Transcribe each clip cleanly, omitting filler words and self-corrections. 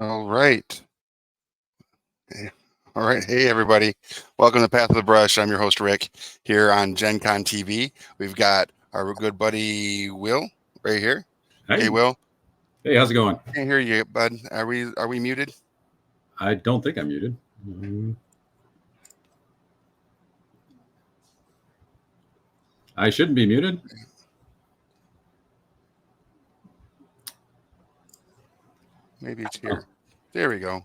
All right. Eh, All right. Hey, everybody. Welcome to Path of the Brush. I'm your host, Rick, here on Gen Con TV. We've got our good buddy Will right here. Hey, Hey, Will. hey, how's it going? Can't hear you, bud. Are we muted? I don't think I'm muted. I shouldn't be muted. Maybe it's Oh, here. There we go.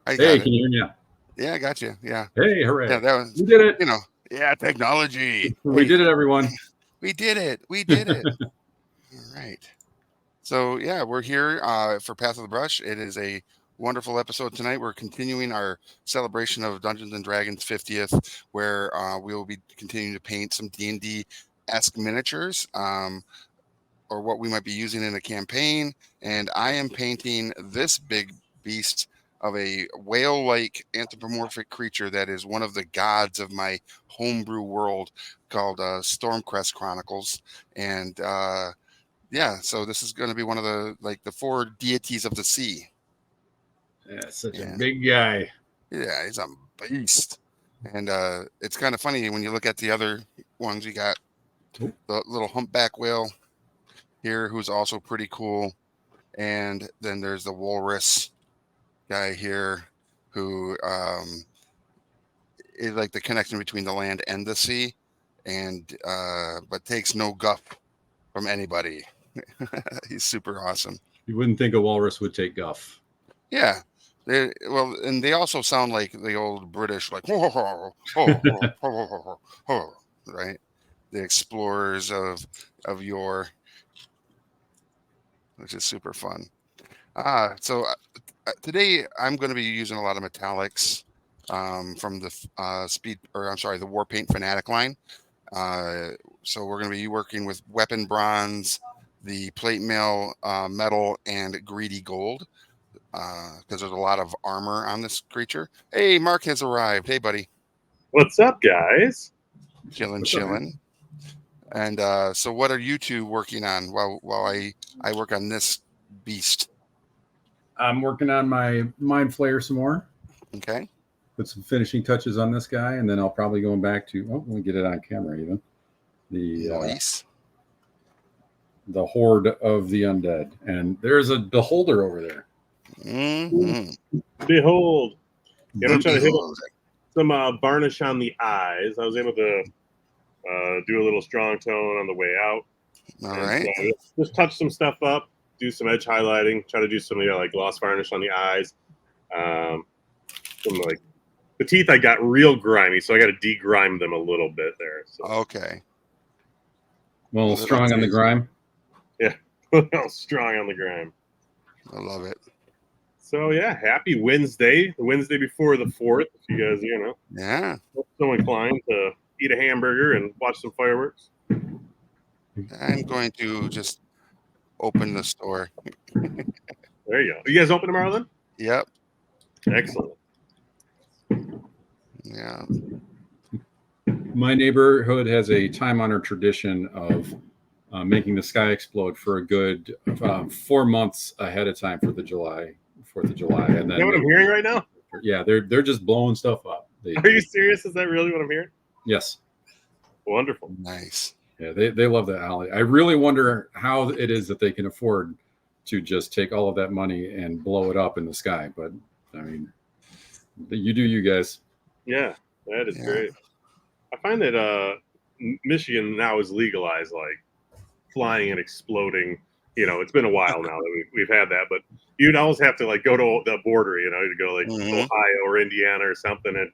I got hey, it. can you hear me now? Yeah, I got you. Yeah. Hey, Yeah, hooray! that was, We did it. you know, yeah, technology. We Hey, did it, everyone. we did it. We did it. All right. So yeah, we're here for Path of the Brush. It is a wonderful episode tonight. We're continuing our celebration of Dungeons and Dragons 50th, where we will be continuing to paint some D&D esque miniatures, or what we might be using in a campaign. And I am painting this big beast of a whale-like anthropomorphic creature that is one of the gods of my homebrew world, called Stormcrest Chronicles. And yeah, so this is going to be one of the four deities of the sea. Yeah, such a Yeah, big guy. yeah, he's a beast. And it's kind of funny when you look at the other ones. You got Oh, the little humpback whale here, who's also pretty cool. And then there's the walrus guy here, who is like the connection between the land and the sea, and but takes no guff from anybody. He's super awesome. you wouldn't think a walrus would take guff. Yeah. Well, and they also sound like the old British, like right? The explorers of yore, which is super fun. So today I'm going to be using a lot of metallics from the the Warpaint Fanatic line. Uh, so we're going to be working with Weapon Bronze, the Plate Mail Metal, and Greedy Gold, because there's a lot of armor on this creature. Hey, Mark has arrived. Hey, buddy. What's up, guys? Chillin', What's up, man? chillin'. And so what are you two working on while I work on this beast? I'm working on my Mind Flayer some more. Okay. Put some finishing touches on this guy, and then I'll probably go back to. Oh, let me get it on camera even. Nice. The horde of the undead, and there's a beholder over there. Mm-hmm. Behold, I'm trying to hit Behold. some varnish on the eyes. I was able to do a little strong tone on the way out. All And right. so just touch some stuff up, do some edge highlighting, try to do some like gloss varnish on the eyes. Some like the teeth I got real grimy, so I got to degrime them a little bit there. So Okay. Well, Little strong on the teeth. grime. strong on the grime. I love it. So yeah, happy Wednesday, the Wednesday before the 4th. If you guys, Yeah. so inclined to eat a hamburger and watch some fireworks. I'm going to just open the store. There you go. You guys open tomorrow then? Yep. Excellent. Yeah. My neighborhood has a time-honored tradition of making the sky explode for a good 4 months ahead of time for the 4th of July, and Is then that what I'm hearing right now? yeah, they're just blowing stuff up. Are you serious? Is that really what I'm hearing? Yes, Wonderful. Nice. yeah, they love the alley. I really wonder how it is that they can afford to just take all of that money and blow it up in the sky. But I mean, you do you guys. Yeah, that is Yeah. great. I find that Michigan now is legalized, like flying and exploding. It's been a while now that we've had that, but you'd always have to like go to the border, to go like Mhm. Ohio or Indiana or something, and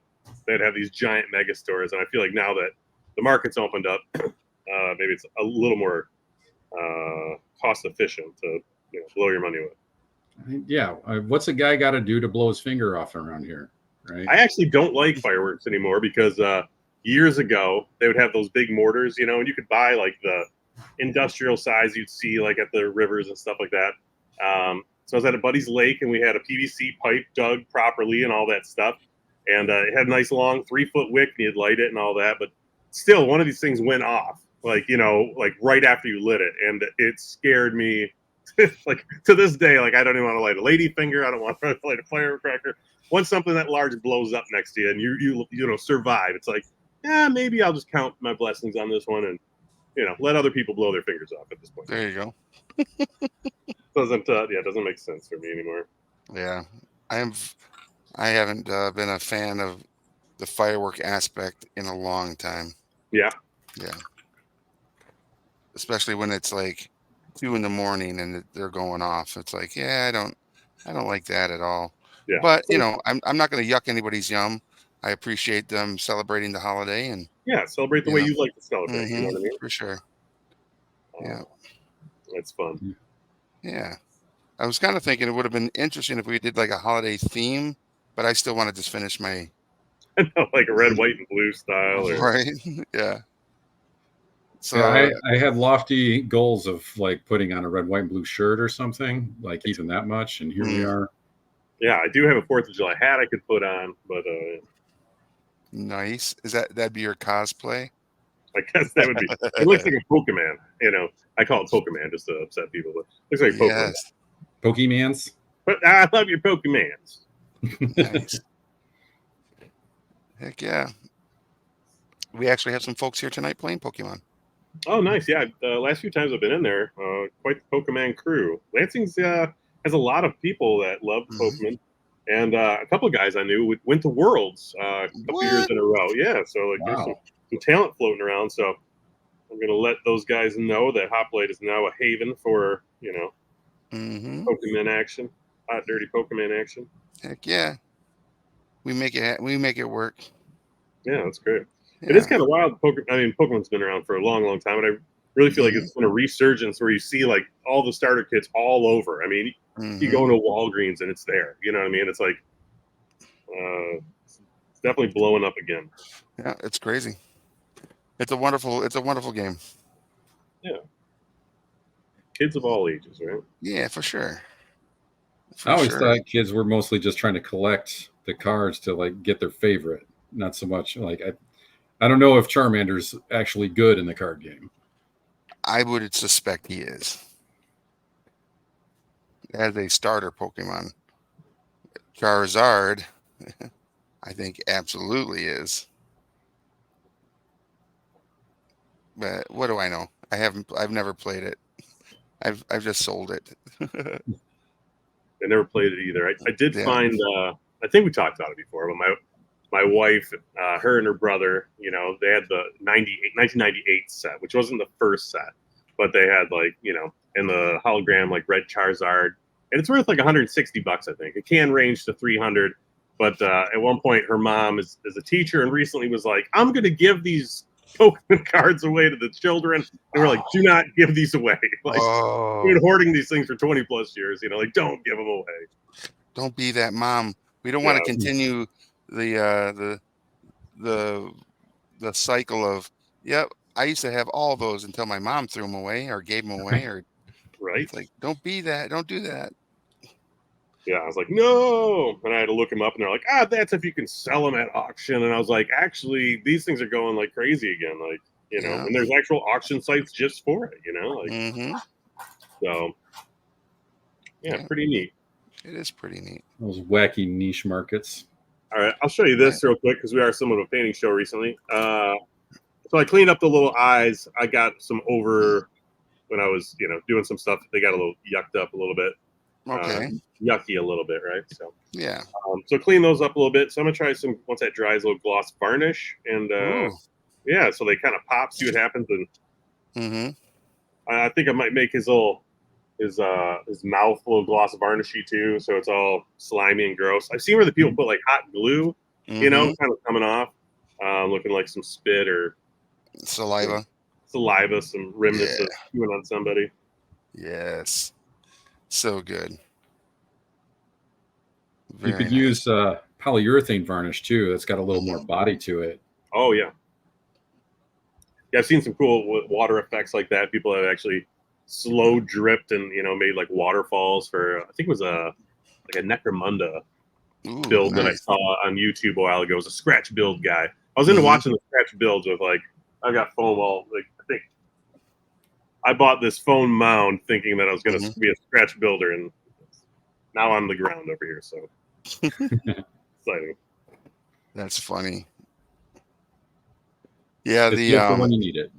they'd have these giant mega stores. And I feel like now that the market's opened up, maybe it's a little more cost efficient to blow your money with. Yeah, what's a guy got to do to blow his finger off around here, right? I actually don't like fireworks anymore because years ago they would have those big mortars, and you could buy like the industrial size you'd see like at the rivers and stuff like that. So I was at a buddy's lake and we had a PVC pipe dug properly and all that stuff, and it had a nice long 3-foot wick and you'd light it and all that. But still, one of these things went off like like right after you lit it, and it scared me like to this day, like I don't even want to light a lady finger. I don't want to light a firecracker. Once something that large blows up next to you and you know survive, it's like, yeah, maybe I'll just count my blessings on this one and let other people blow their fingers off at this point. There you go. Doesn't make sense for me anymore. Yeah, I haven't been a fan of the firework aspect in a long time. Yeah. Yeah. Especially when it's like 2 a.m. and they're going off. It's like, yeah, I don't like that at all. Yeah. But I'm not going to yuck anybody's yum. I appreciate them celebrating the holiday and celebrate the way you like to celebrate. You know what I mean? For sure. Yeah. It's fun. Yeah. I was kind of thinking it would have been interesting if we did like a holiday theme, but I still want to just finish my like a red, white, and blue style. Right. Yeah. So I had lofty goals of like putting on a red, white, and blue shirt or something, like even that much, and here we are. Yeah, I do have a 4th of July hat I could put on, but nice. That'd be your cosplay? I guess that would be. It looks like a Pokemon. I call it Pokemon just to upset people, but it looks like Pokemon. Yes. Pokemans. But I love your Pokemans. Nice. Heck yeah. We actually have some folks here tonight playing Pokemon. Oh, nice. Yeah, last few times I've been in there, quite the Pokemon crew. Lansing's has a lot of people that love Pokemon, and a couple of guys I knew went to Worlds a couple years in a row. Yeah, so like there's some talent floating around. So I'm going to let those guys know that Hoplite is now a haven for Pokemon action, hot dirty Pokemon action. Heck yeah, we make it work. Yeah, that's great. Yeah. It is kind of wild. Pokemon's been around for a long, long time, and I really feel like it's been a resurgence where you see like all the starter kits all over. I mean, you go into Walgreens and it's there. You know what I mean? It's like it's definitely blowing up again. Yeah, it's crazy. It's a wonderful game. Yeah. Kids of all ages, right? Yeah, for sure. I always thought kids were mostly just trying to collect the cards to like get their favorite, not so much like I don't know if Charmander's actually good in the card game. I would suspect he is. As a starter Pokemon. Charizard, I think absolutely is. But what do I know? I've never played it. I've just sold it. I never played it either. I did find I think we talked about it before, but my wife, her and her brother, they had the 1998 set, which wasn't the first set, but they had like, in the hologram, like red Charizard, and it's worth like $160, I think. It can range to 300, but at one point her mom is a teacher and recently was like, I'm going to give these Pokemon cards away to the children. And we're like, do not give these away. Like, we've been hoarding these things for 20 plus years, like don't give them away. Don't be that mom. We don't want to continue the cycle of I used to have all those until my mom threw them away or gave them away or right. It's like, don't be that. Don't do that. Yeah, I was like, no. And I had to look them up and they're like, that's if you can sell them at auction. And I was like, actually, these things are going like crazy again. Like, and there's actual auction sites just for it, like, so yeah, pretty neat. It is pretty neat. Those wacky niche markets. All right, I'll show you this real quick because we are somewhat of a painting show recently. So I cleaned up the little eyes. I got some over when I was, doing some stuff. They got a little yucked up a little bit. Okay. Yucky a little bit, right? So yeah. So clean those up a little bit. So I'm gonna try some once that dries, a little gloss varnish, and so they kind of pop, see what happens, and I think I might make his mouth a little gloss varnishy too, so it's all slimy and gross. I've seen where the people put like hot glue, kind of coming off, looking like some spit or saliva, some remnants of chewing on somebody. Yes, so good. You could use polyurethane varnish too. That's got a little more body to it. Oh yeah. Yeah, I've seen some cool water effects like that. People have actually slow dripped and made like waterfalls for. I think it was a Necromunda build that I saw on YouTube a while ago. It was a scratch build guy. I was into watching the scratch builds with like I've got foam all like I think I bought this foam mound thinking that I was going to Mhm. be a scratch builder, and now I'm the ground over here. So exciting. That's funny. Yeah, It's good for when you need it.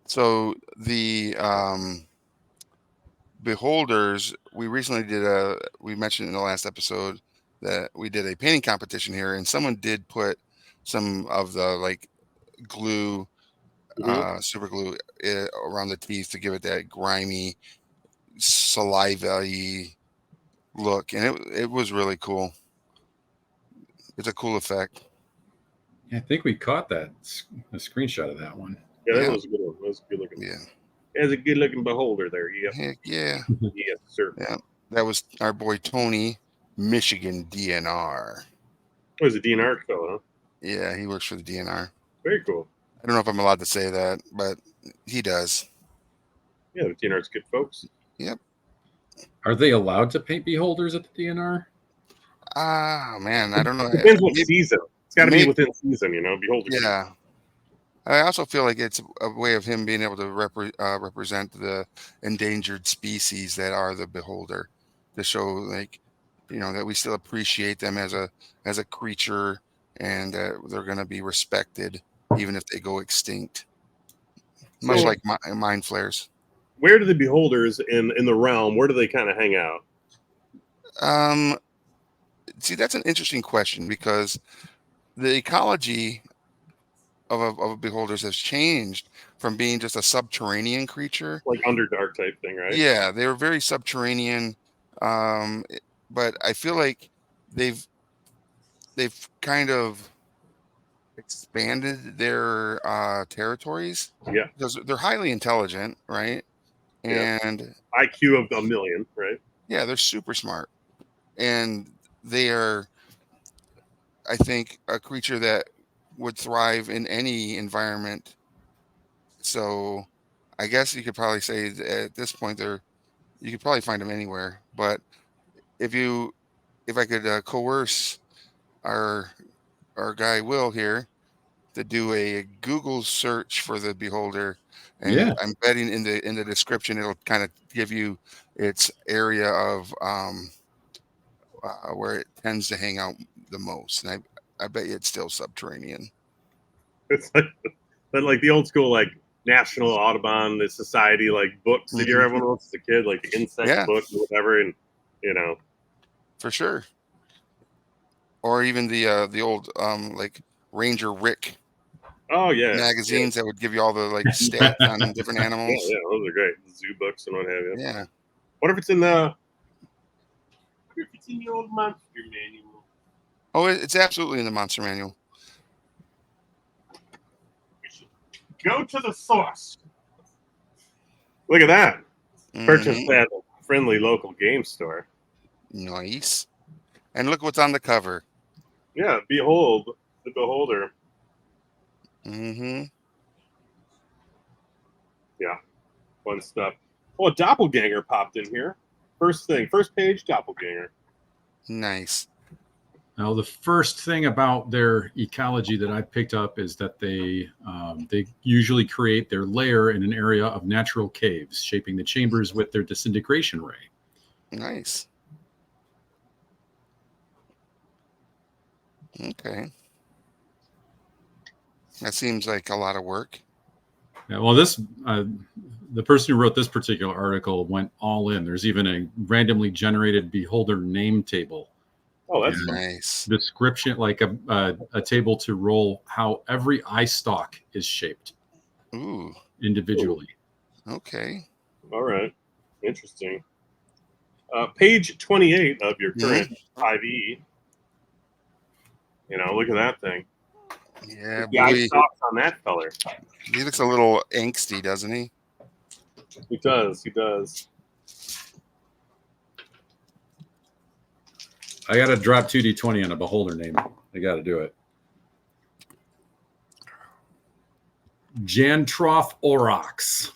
so the beholders, we recently we mentioned in the last episode that we did a painting competition here, and someone did put some of the like glue, Mhm. super glue around the teeth to give it that grimy, saliva-y look, and it was really cool. It's a cool effect. I think we caught a screenshot of that one. Yeah, that Yeah. was a good one. That was good looking. Yeah. There's a good looking beholder there. Yep. Heck yeah. Yes, sir. Yeah. That was our boy Tony, Michigan DNR. Oh, he's a DNR fellow, huh? Yeah, he works for the DNR. Very cool. I don't know if I'm allowed to say that, but he does. Yeah, the DNR's good folks. Yep. Are they allowed to paint beholders at the DNR? Ah, man, I don't know. Depends what Maybe- season. It's got to be maybe- within season, beholder. season. Yeah. I also feel like it's a way of him being able to represent the endangered species that are the beholder, to show like, that we still appreciate them as a creature, and that they're going to be respected even if they go extinct. Much So- like mind flares. Where do the beholders in the realm? Where do they kind of hang out? See, that's an interesting question, because the ecology of beholders has changed from being just a subterranean creature. Like Underdark type thing, right? Yeah, they were very subterranean, but I feel like they've kind of expanded their territories. Yeah. Because they're highly intelligent, right? Yeah. And IQ of 1,000,000, right? yeah, they're super smart, and they are, I think, a creature that would thrive in any environment. So I guess you could probably say that at this point you could probably find them anywhere. But if I could coerce our guy Will here to do a Google search for the beholder, and Yeah. I'm betting in the description it'll kind of give you its area of where it tends to hang out the most, and I bet you it's still subterranean. It's like the old school like National Audubon, the Society like books that you Mhm. everyone wants as a kid, like the insect Yeah. book or whatever, and For sure. Or even the old like Ranger Rick oh yeah, magazines that would give you all the like stats on different yeah, animals. yeah, those are great. The zoo books and what have you. Yeah. What if it's in the old monster manual? Oh, it's absolutely in the monster manual. Go to the source. Look at that. Purchase Mhm. at a friendly local game store. Nice. And look what's on the cover. Yeah, behold the beholder. Mm-hmm. Fun stuff. Oh, a doppelganger popped in here. First page, doppelganger. Nice. Now, the first thing about their ecology that I picked up is that they usually create their lair in an area of natural caves, shaping the chambers with their disintegration ray. Nice. Okay. That seems like a lot of work. Yeah, well, the person who wrote this particular article went all in. There's even a randomly generated beholder name table. Oh, that's fun. Nice. Description, like a table to roll how every eye stalk is shaped Ooh. individually. Okay. All right. Interesting. Page 28 of your current 5e. Look at that thing. Yeah, The eye boy. stalks on that feller. He looks a little angsty, doesn't he? He does. He does. I got to drop 2d20 on a beholder name. I got to do it. Jantroth Aurochs.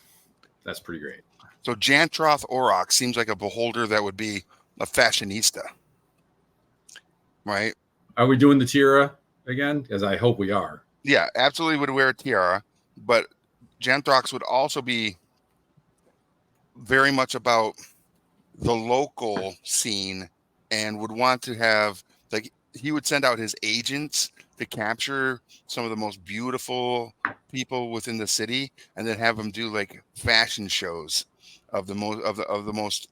That's pretty great. So Jantroth Aurochs seems like a beholder that would be a fashionista, right? Are we doing the tiara again? Because I hope we are. Yeah, absolutely would wear a tiara, but Jantrox would also be very much about the local scene and would want to have, like, he would send out his agents to capture some of the most beautiful people within the city, and then have them do like fashion shows of the most of the most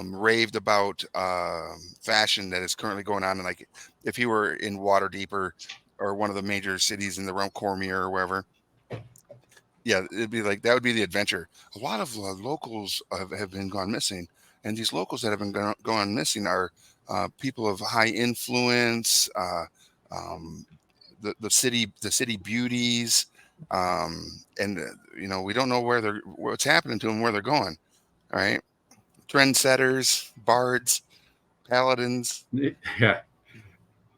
raved about fashion that is currently going on. And like, if he were in Waterdeep or one of the major cities in the realm, Cormier or wherever, yeah, it'd be like that would be the adventure. A lot of locals have been gone missing, and these locals that have been gone missing are people of high influence, um, the city beauties, and we don't know what's happening to them, where they're going. All right, trendsetters, bards, paladins. Yeah.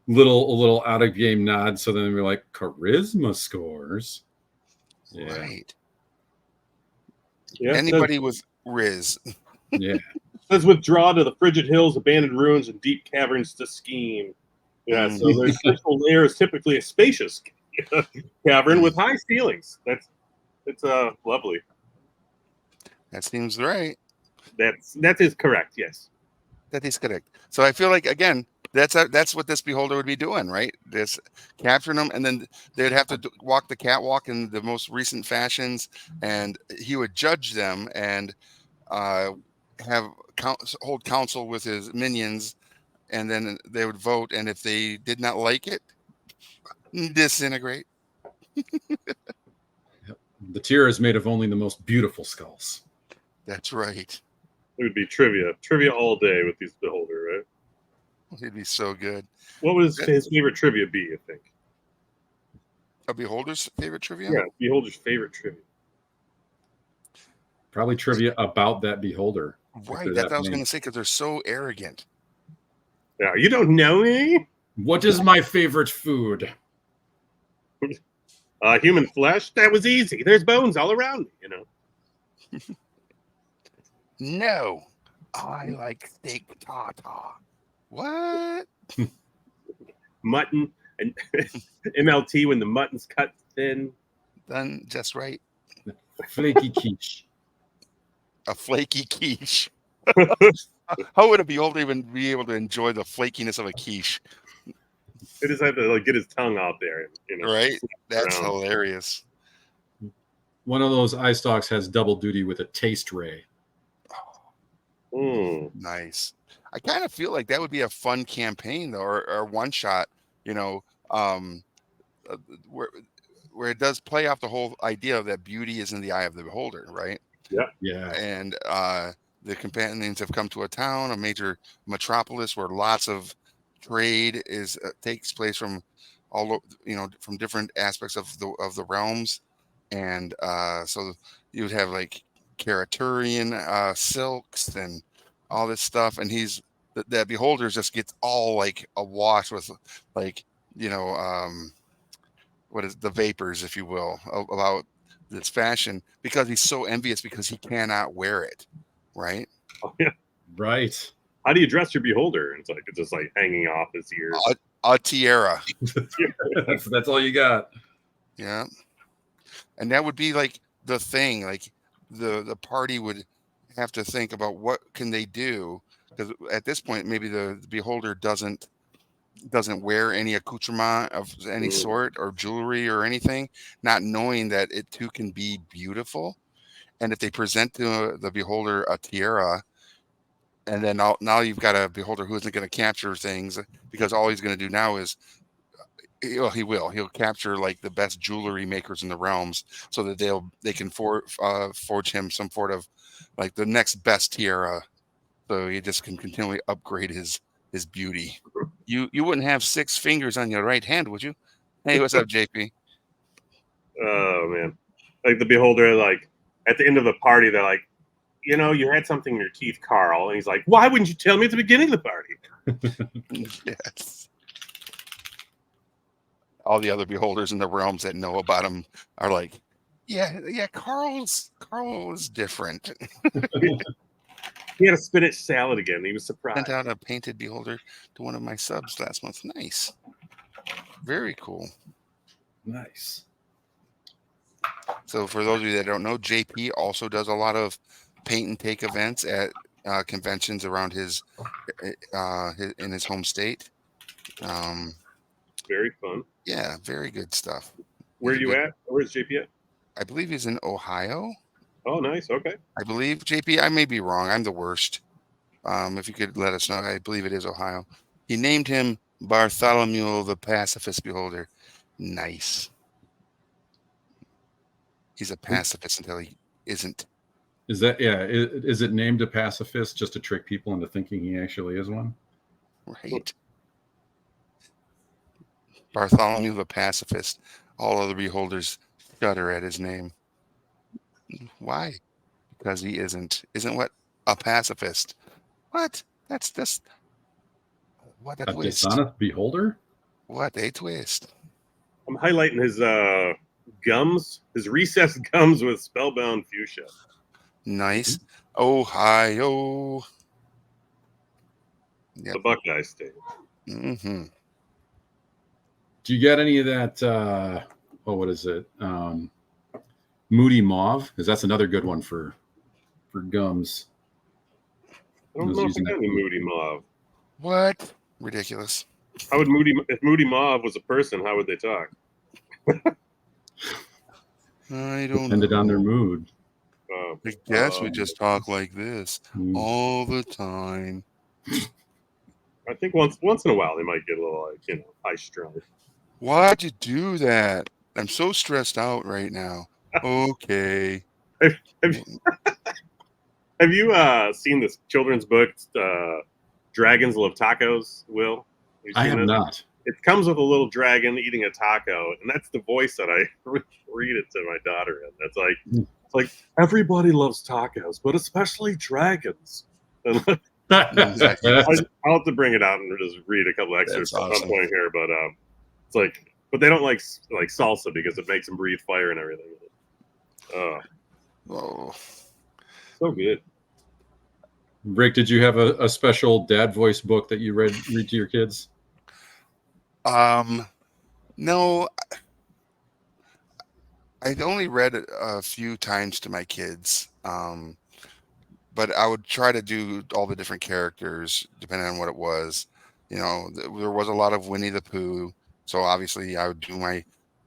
A little out of game nod. So then we're like, charisma scores. Yeah. Right. Yeah, Anybody with Riz. Yeah. says withdraw to the frigid hills, abandoned ruins, and deep caverns to scheme. Yeah, so their crystal lair is typically a spacious cavern with high ceilings. It's lovely. That seems right. That is correct. Yes. That is correct. So I feel like, again, that's what this beholder would be doing, right? This capturing them, and then they'd have to walk the catwalk in the most recent fashions, and he would judge them and hold counsel with his minions, and then they would vote, and if they did not like it, disintegrate. The tier is made of only the most beautiful skulls. That's right. It would be trivia all day with these beholder, right? It'd be so good. What was his favorite trivia be? You think? A beholder's favorite trivia? Yeah, beholder's favorite trivia. Probably trivia about that beholder. Right. That's what I was going to say, because they're so arrogant. Yeah, you don't know me. What is my favorite food? Human flesh. That was easy. There's bones all around me. No, I like steak tartare. What? Mutton and MLT when the mutton's cut thin. Done just right. Flaky quiche. A flaky quiche. How would a beholder even be able to enjoy the flakiness of a quiche? They just have to get his tongue out there, Right? That's hilarious. One of those eye stalks has double duty with a taste ray. Nice. I kind of feel like that would be a fun campaign, though, or one shot, where it does play off the whole idea that beauty is in the eye of the beholder, right? Yeah. And the companions have come to a town, a major metropolis, where lots of trade takes place from from different aspects of the realms, and so you would have like Caraturian silks and all this stuff, and that beholder just gets all like awash with like what is the vapors, if you will, about this fashion, because he's so envious because he cannot wear it, right? Oh, yeah. Right. How do you dress your beholder? It's just like hanging off his ears. A tiara. That's all you got. Yeah. And that would be like the thing, like the party would have to think about what can they do, because at this point maybe the beholder doesn't wear any accoutrement of any sort or jewelry or anything, not knowing that it too can be beautiful. And if they present to the beholder a tiara, and then now you've got a beholder who isn't going to capture things, because all he's going to do now is he'll capture like the best jewelry makers in the realms, so that they can forge him some sort of like the next best tiara, so he just can continually upgrade his beauty. You wouldn't have 6 fingers on your right hand, would you? Hey, what's up, JP? Oh man, like the beholder, like at the end of the party, they're like, you had something in your teeth, Carl, and he's like, why wouldn't you tell me at the beginning of the party? Yes. All the other beholders in the realms that know about him are like, yeah, Carl is different. He had a spinach salad again. He was surprised. Sent out a painted beholder to one of my subs last month. Nice. Very cool. Nice. So for those of you that don't know, JP also does a lot of paint and take events at conventions around in his home state. Very fun. Yeah, very good stuff. Where are He's a you good- at? Where's JP at? I believe he's in Ohio. Oh, nice. Okay. I believe JP. I may be wrong. I'm the worst. If you could let us know, I believe it is Ohio. He named him Bartholomew the Pacifist Beholder. Nice. He's a pacifist until he isn't. Is that is it named a pacifist just to trick people into thinking he actually is one? Right. Bartholomew the Pacifist. All other beholders shudder at his name. Why? Because he isn't. Isn't what? A pacifist. What? That's just what a A twist. dishonest beholder? What a twist. I'm highlighting his gums, his recessed gums with Spellbound Fuchsia. Nice. Ohio. Yep. The Buckeye State. Mm-hmm. Do you get any of that? What is it? Moody Mauve, because that's another good one for gums. I don't was know if I using got that. any Moody Mauve. What? Ridiculous. How would if Moody Mauve was a person, how would they talk? I don't Depended know. on their mood. I guess we just talk like this Mm. all the time. I think once in a while they might get a little high strung. Why'd you do that? I'm so stressed out right now. Okay. Have you seen this children's book, Dragons Love Tacos, Will? I have not. It comes with a little dragon eating a taco, and that's the voice that I read it to my daughter in. It's like everybody loves tacos, but especially dragons. And I'll have to bring it out and just read a couple excerpts at some point here, but it's like, but they don't like salsa because it makes them breathe fire and everything. Oh, so good. Rick, did you have a special dad voice book that you read to your kids? no. I'd only read it a few times to my kids. But I would try to do all the different characters depending on what it was. You know, there was a lot of Winnie the Pooh, so obviously I would do my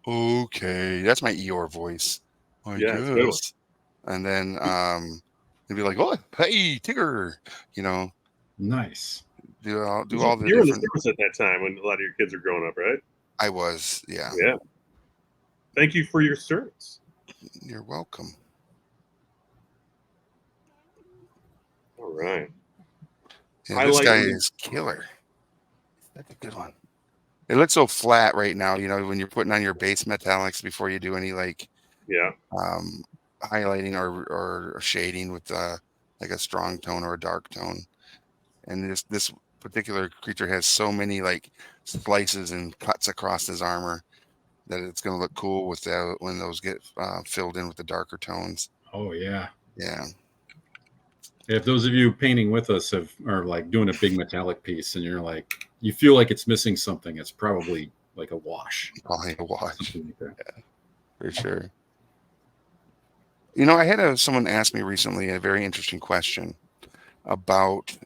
okay. That's my Eeyore voice. I guess. And then it'd be like, oh, hey, Tigger. You know, nice. Do all the you were different. in the service at that time when a lot of your kids are growing up, right? I was, yeah. Yeah. Thank you for your service. You're welcome. All right. Yeah, this guy is killer. That's a good one. It looks so flat right now, you know, when you're putting on your base metallics before you do any highlighting or shading with like a strong tone or a dark tone. And this particular creature has so many like slices and cuts across his armor that it's going to look cool with when those get filled in with the darker tones. Oh yeah. Yeah. If those of you painting with us are like doing a big metallic piece and you're like, you feel like it's missing something, it's probably like a wash. Probably a wash. Like that. Yeah, for sure. You know, I had someone ask me recently a very interesting question about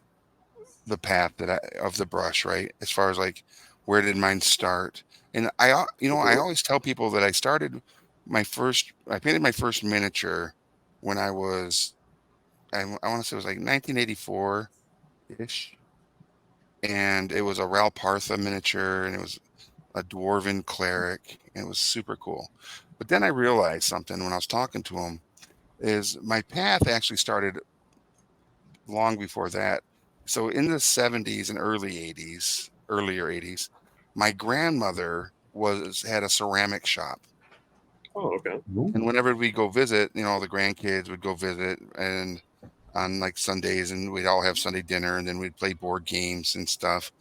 the path of the brush, right? As far as like, where did mine start? And I always tell people that I painted my first miniature when I was, I want to say it was like 1984-ish. And it was a Ral Partha miniature, and it was a dwarven cleric, and it was super cool. But then I realized something when I was talking to him, is my path actually started long before that. So in the 70s and earlier 80s, my grandmother had a ceramic shop. Oh, okay. And whenever we go visit, you know, the grandkids would go visit, and on like Sundays, and we'd all have Sunday dinner, and then we'd play board games and stuff.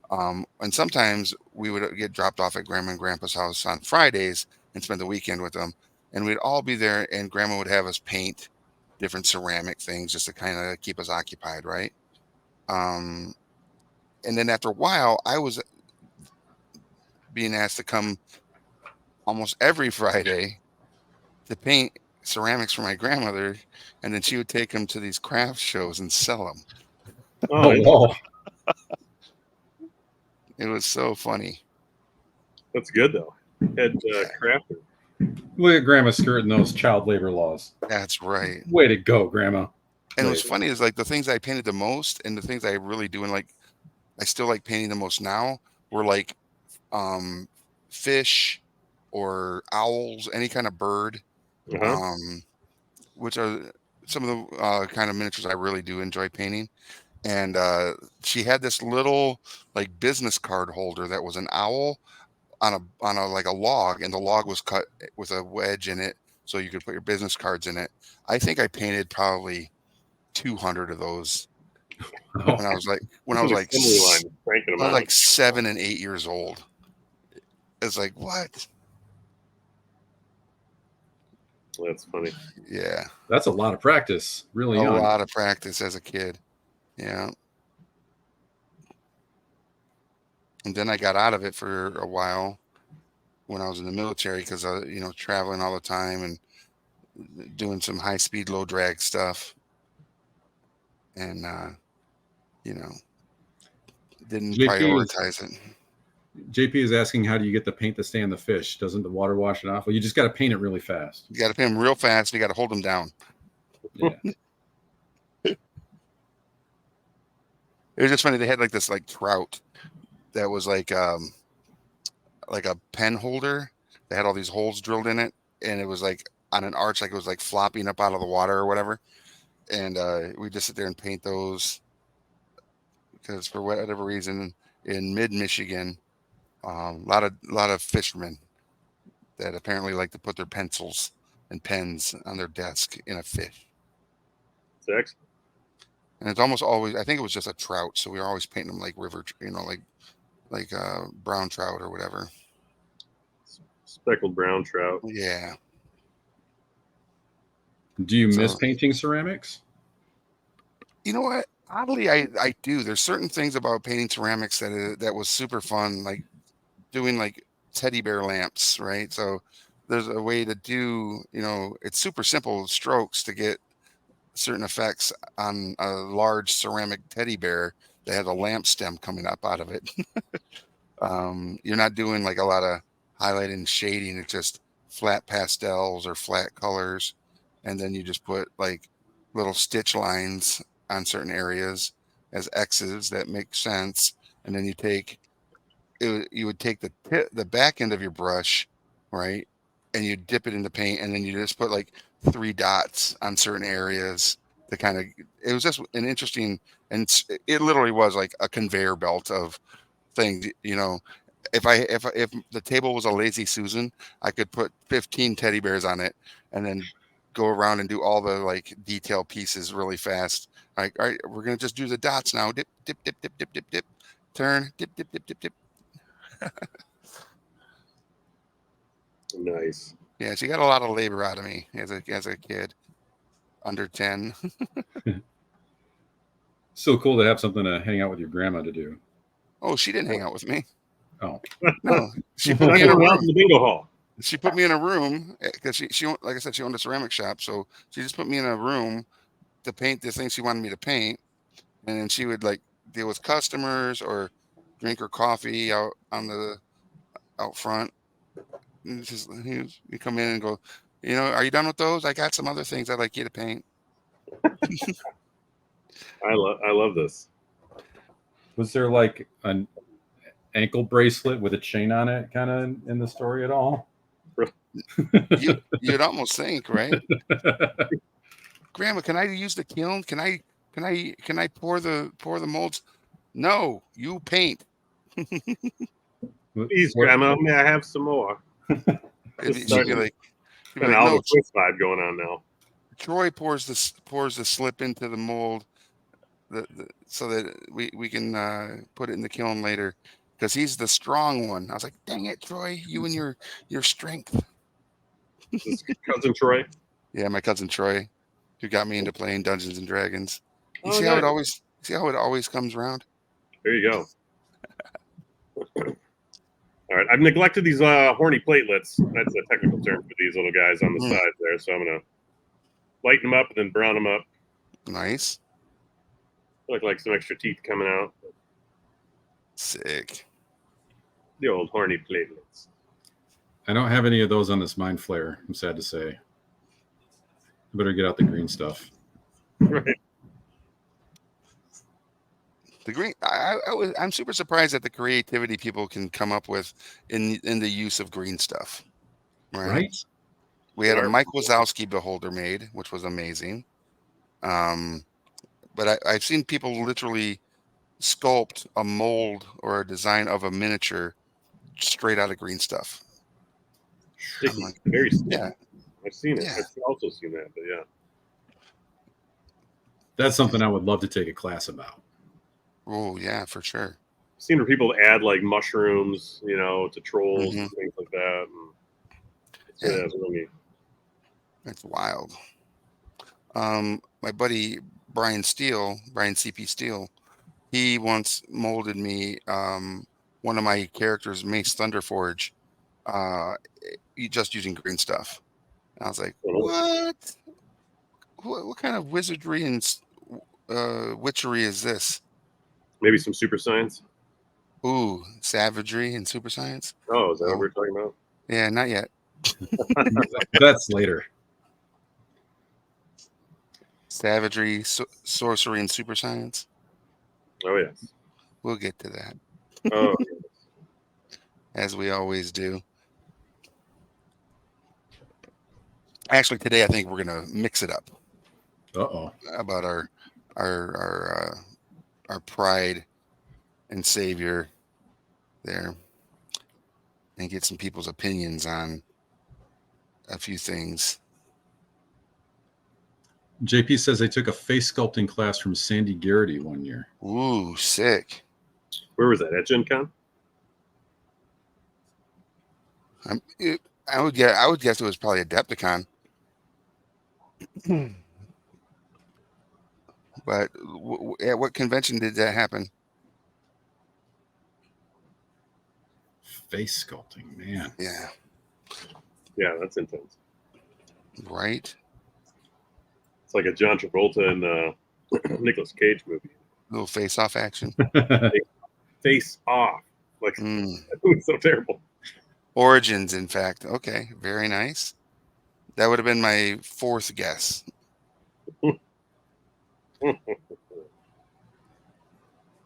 And sometimes we would get dropped off at Grandma and Grandpa's house on Fridays and spend the weekend with them. And we'd all be there, and Grandma would have us paint different ceramic things just to kind of keep us occupied, right? And then after a while, I was being asked to come almost every Friday to paint ceramics for my grandmother, and then she would take them to these craft shows and sell them. Oh, wow. It was so funny. that's good though. Head crafter. Look at Grandma skirting those child labor laws. That's right. Way to go, Grandma. And what's Way to- funny is like the things I painted the most and the things I really do and like I still like painting the most now were like fish or owls, any kind of bird, Uh-huh. which are some of the kind of miniatures I really do enjoy painting. And she had this little like business card holder that was an owl on a like a log, and the log was cut with a wedge in it, so you could put your business cards in it. I think I painted probably 200 of those when I was like Assembly line, cranking them I was out. like 7 and 8 years old. It's like what? That's funny. Yeah, That's a lot of practice. Really a young. lot of practice as a kid. Yeah. And then I got out of it for a while when I was in the military because I, traveling all the time and doing some high speed, low drag stuff. And, didn't prioritize it. JP is asking, how do you get the paint to stay on the fish? Doesn't the water wash it off? Well, you just got to paint it really fast. You got to paint them real fast. You got to hold them down. Yeah. It was just funny. They had like this like trout that was like a pen holder. They had all these holes drilled in it, and it was like on an arch, like it was like flopping up out of the water or whatever. And we just sit there and paint those because for whatever reason in mid Michigan, a lot of fishermen that apparently like to put their pencils and pens on their desk in a fish. It's excellent. And it's almost always, I think it was just a trout, so we were always painting them like river, like brown trout or whatever. Speckled brown trout. Yeah. Do you miss So- painting ceramics? You know what? Oddly, I do. There's certain things about painting ceramics that was super fun, like doing like teddy bear lamps, right? So there's a way to do, it's super simple strokes to get certain effects on a large ceramic teddy bear that has a lamp stem coming up out of it. You're not doing like a lot of highlighting and shading. It's just flat pastels or flat colors. And then you just put like little stitch lines on certain areas as X's that make sense. And then you would take the back end of your brush, right? And you dip it into paint, and then you just put like 3 dots on certain areas to kind of, it was just an interesting, and it literally was like a conveyor belt of things, if the table was a lazy Susan, I could put 15 teddy bears on it and then go around and do all the like detail pieces really fast. Like, all right, we're going to just do the dots now. Dip, dip, dip, dip, dip, dip, dip, turn, dip, dip, dip, dip, dip. Nice. Yeah, she got a lot of labor out of me as a kid, under 10. So cool to have something to hang out with your grandma to do. Oh, she didn't hang out with me. Oh, No, she put Not me in a going out room. to the bingo hall. She put me in a room because she like I said, she owned a ceramic shop, so she just put me in a room to paint the things she wanted me to paint, and then she would like deal with customers or drink her coffee out front. And just you come in and go, are you done with those? I got some other things I'd like you to paint. I love this. was there like an ankle bracelet with a chain on it kind of in the story at all? You'd almost think, right? Grandma, can I use the kiln? Can I pour the molds? No, you paint. Please, Grandma, may I have some more? She'd be like, Kind of no, Oliver Twist vibe going on now. Troy pours the slip into the mold, so that we can put it in the kiln later, because he's the strong one. I was like, dang it, Troy, you and your strength. This cousin Troy. Yeah, my cousin Troy, who got me into playing Dungeons and Dragons. You Oh, see how it nice. always comes around. There you go. All right, I've neglected these horny platelets. That's a technical term for these little guys on the sides there. So I'm gonna lighten them up, and then brown them up. Nice. Look like some extra teeth coming out. Sick. The old horny platelets. I don't have any of those on this Mind Flare. I'm sad to say. I better get out the green stuff. Right. The green. I'm super surprised at the creativity people can come up with in the use of green stuff. Right? We had a Sure. Mike Wazowski beholder made, which was amazing. But I've seen people literally sculpt a mold or a design of a miniature straight out of green stuff. Sticky. like, Very sticky. Yeah, I've seen it. Yeah. I've also seen that, but yeah. That's something I would love to take a class about. oh yeah, for sure. I've seen where people add like mushrooms, to trolls Mhm. and things like that. And Yeah. it's really That's wild. My buddy Brian CP Steele, he once molded me one of my characters, Mace Thunderforge, just using green stuff. And I was like, cool. what? What kind of wizardry and witchery is this? Maybe some super science. Ooh, savagery and super science? Oh, is that Oh. what we're talking about? Yeah, not yet. That's later. Savagery, sorcery, and super science. Oh, yes. We'll get to that, Oh, as we always do. Actually, today I think we're gonna mix it up Uh-oh. about our pride and savior there, and get some people's opinions on a few things. JP says they took a face sculpting class from Sandy Garrity one year. Ooh, sick. where was that? At Gen Con? I would guess it was probably Adepticon. But at what convention did that happen? Face sculpting, man. Yeah, Yeah, that's intense. right. It's like a John Travolta and Nicolas Cage movie. Little face-off action. Face off. Like, Mm. it was so terrible. Origins, in fact. Okay, very nice. That would have been my fourth guess. Because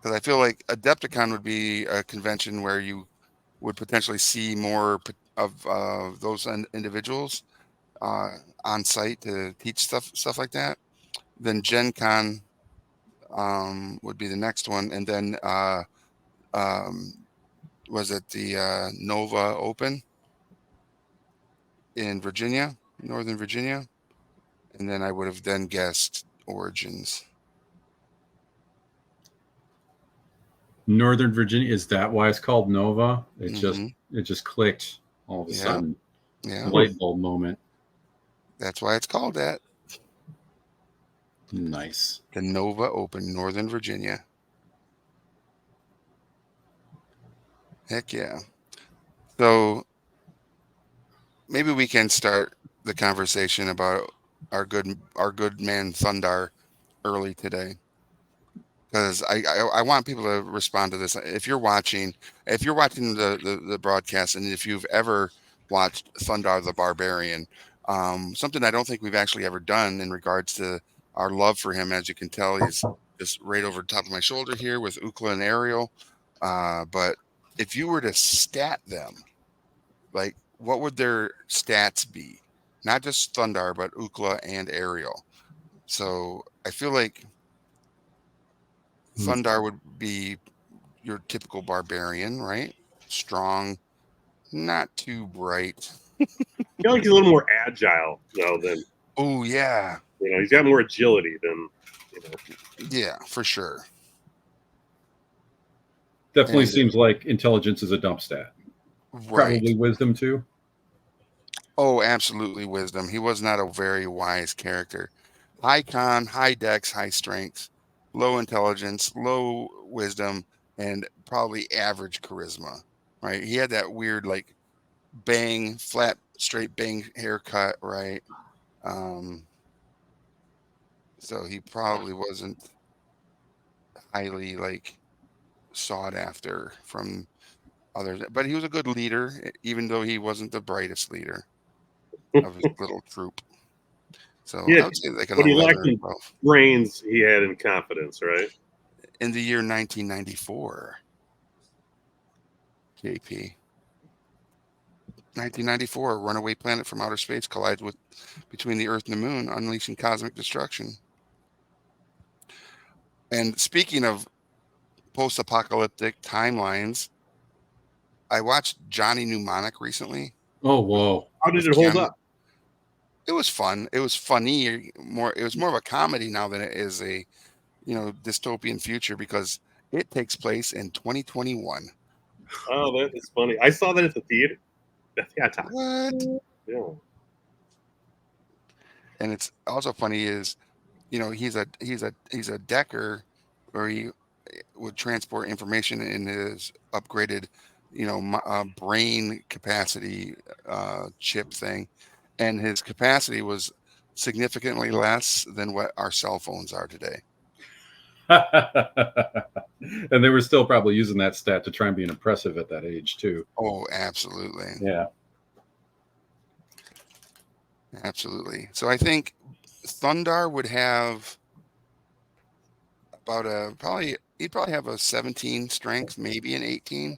I feel like Adepticon would be a convention where you would potentially see more of those individuals on site to teach stuff like that. Then Gen Con would be the next one, and then was it the Nova Open in Virginia, Northern Virginia, and then I would have then guessed Origins. Northern Virginia, is that why it's called Nova? It Mhm. just clicked all of a Yeah. sudden. Yeah, A light bulb moment. that's why it's called that. Nice. The Nova Open, Northern Virginia. Heck yeah. So maybe we can start the conversation about our good man Thundar early today, because I want people to respond to this. If you're watching the broadcast, and if you've ever watched Thundar the Barbarian, something I don't think we've actually ever done in regards to our love for him. As you can tell, he's just right over the top of my shoulder here with Ukla and Ariel. But if you were to stat them, like, what would their stats be? Not just Thundar, but Ukla and Ariel. So I feel like Thundar would be your typical barbarian, right? Strong, not too bright. I feel like he's a little more agile, though, than, Oh yeah, he's got more agility than, yeah, for sure. Definitely And- seems like intelligence is a dump stat. Right. Probably wisdom too. Oh, absolutely wisdom. He was not a very wise character. High con, high dex, high strength, low intelligence, low wisdom, and probably average charisma. Right? He had that weird, like, bang, flat, straight bang haircut. Right? so he probably wasn't highly like sought after from others. But he was a good leader, even though he wasn't the brightest leader of his little troop. So Yeah, I would say like an what he 11 lacked or in 12. brains, he had in confidence, right? In the year 1994, JP. 1994, a runaway planet from outer space collides with between the Earth and the Moon, unleashing cosmic destruction. And speaking of post-apocalyptic timelines, I watched Johnny Mnemonic recently Oh, whoa. How did with it hold Keanu. up? It was fun. It was funny. It was more of a comedy now than it is a dystopian future because it takes place in 2021. Oh, that is funny. I saw that at the theater. Yeah, What? yeah. And it's also funny is he's a decker where he would transport information in his upgraded brain capacity chip thing, and his capacity was significantly less than what our cell phones are today. And they were still probably using that stat to try and be impressive at that age too. Oh, absolutely. Yeah. Absolutely. So I think Thundar would have about he'd probably have a 17 strength, maybe an 18,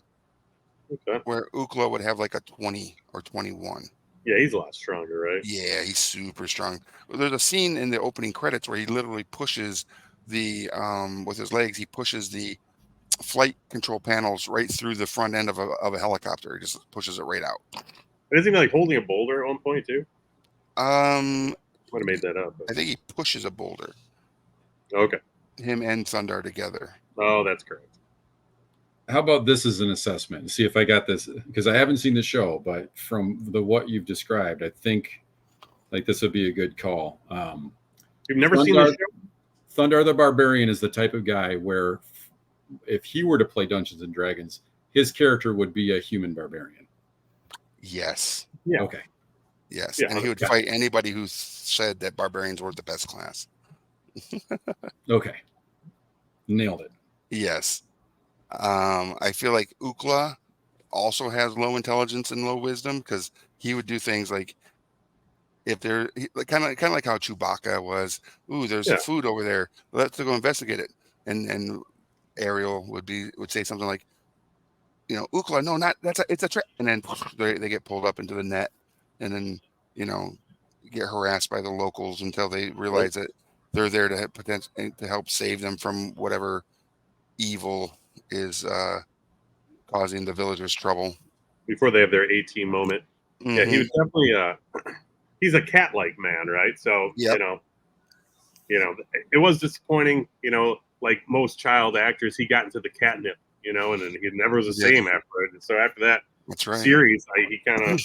Okay. where Ukla would have like a 20 or 21. Yeah, he's a lot stronger, right? Yeah, he's super strong. There's a scene in the opening credits where he literally pushes the with his legs, he pushes the flight control panels right through the front end of a helicopter. He just pushes it right out. And isn't he like holding a boulder at one point too? Um, Might have made that up. I think he pushes a boulder. Okay. Him and Thundar together. Oh, that's correct. How about this as an assessment? See if I got this, because I haven't seen the show, but from what you've described, I think like this would be a good call. You've never seen the show? Thundar the Barbarian is the type of guy where if he were to play Dungeons and Dragons, his character would be a human barbarian. Yes. Yeah. Okay. Yes. Yeah, And he would fight anybody who said that barbarians were the best class. Okay. Nailed it. Yes. I feel like Ukla also has low intelligence and low wisdom because he would do things like if they're kind of like how Chewbacca was. Ooh, there's Yeah. food over there. Let's go investigate it. And Ariel would say something like, Ukla, no, not it's a trick. And then they get pulled up into the net, and then get harassed by the locals until they realize that they're there to to help save them from whatever evil is causing the villagers trouble. Before they have their 18 moment. Mm-hmm. Yeah, he was definitely he's a cat-like man, right? So Yep. It was disappointing. Like most child actors, he got into the catnip, and then he never was the same after it. And so after that That's right. series, he kind of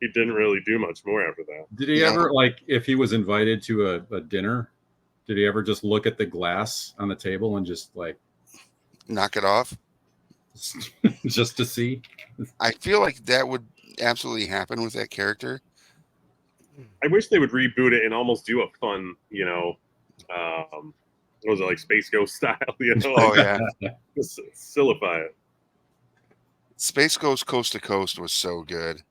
he didn't really do much more after that. Did he ever, like, if he was invited to a dinner, did he ever just look at the glass on the table and just like knock it off just to see? I feel like that would absolutely happen with that character. I wish they would reboot it and almost do a fun, what was it, like Space Ghost style? Oh yeah, just silify it. Space Ghost Coast to Coast was so good.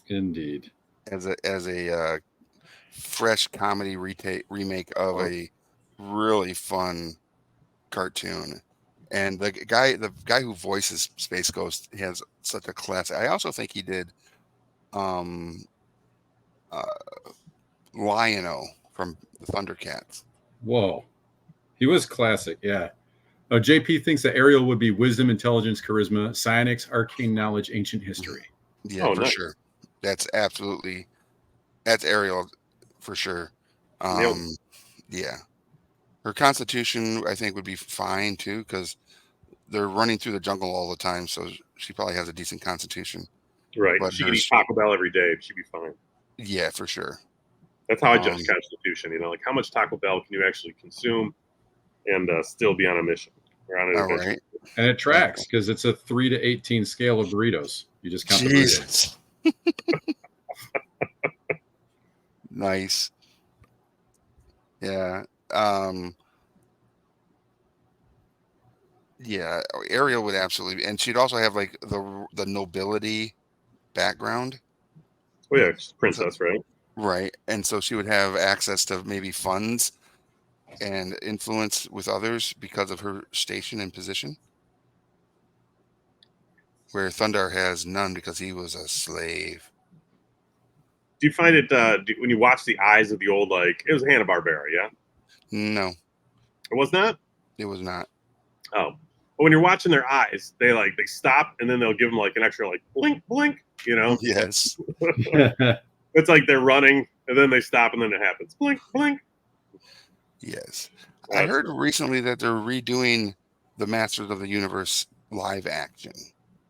Indeed. As a fresh comedy remake of a really fun cartoon, and the guy who voices Space Ghost has such a class. I also think he did Lion-O from the Thundercats. Whoa, he was classic. Yeah. JP thinks that Ariel would be wisdom, intelligence, charisma, psionics, arcane knowledge, ancient history. Yeah, for sure. That's Ariel for sure. Yeah, her constitution I think would be fine too because they're running through the jungle all the time, so she probably has a decent constitution. Right, but she could eat Taco Bell every day; she'd be fine. Yeah, for sure. That's how I judge constitution. Like how much Taco Bell can you actually consume and still be on a mission or on an adventure? Right. And it tracks because it's a 3 to 18 scale of burritos. You just count the burritos. Nice. Yeah. Yeah, Ariel would absolutely, and she'd also have like the nobility background, Oh yeah, she's a princess, right? right? And so she would have access to maybe funds and influence with others because of her station and position, where Thundar has none because he was a slave. Do you find it when you watch the eyes of the old, like it was Hanna Barbera? Yeah, No, it was not. it was not. Oh, but when you're watching their eyes, they stop and then they'll give them like an extra like blink, blink. You know, Yes. it's like they're running and then they stop and then it happens. Blink, blink. Yes. I That's heard cool. recently that they're redoing the Masters of the Universe live action.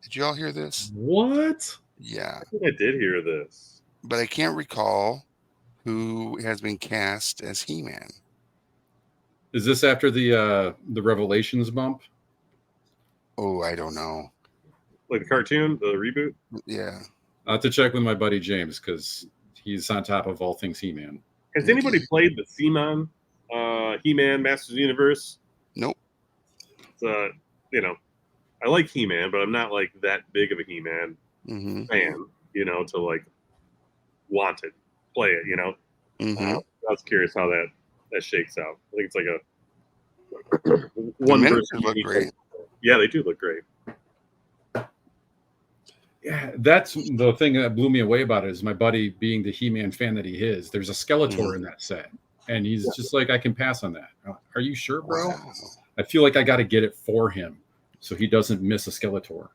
Did you all hear this? What? Yeah, I think I did hear this. but I can't recall who has been cast as He-Man. Is this after the Revelations bump? Oh, I don't know. Like the cartoon, the reboot. Yeah. I'll have to check with my buddy James because he's on top of all things He-Man. Has anybody played the He-Man, He-Man Masters of the Universe? Nope. It's, you know, I like He-Man, but I'm not like that big of a He-Man Mm-hmm. fan, you know, to like want to play it, you know. Mm-hmm. I was curious how that shakes out. I think it's like a The one miniatures person. look great. Yeah, they do look great. Yeah, that's the thing that blew me away about it is my buddy being the He-Man fan that he is. There's a Skeletor in that set, and he's just like, I can pass on that. Are you sure, bro? Wow. I feel like I got to get it for him so he doesn't miss a Skeletor.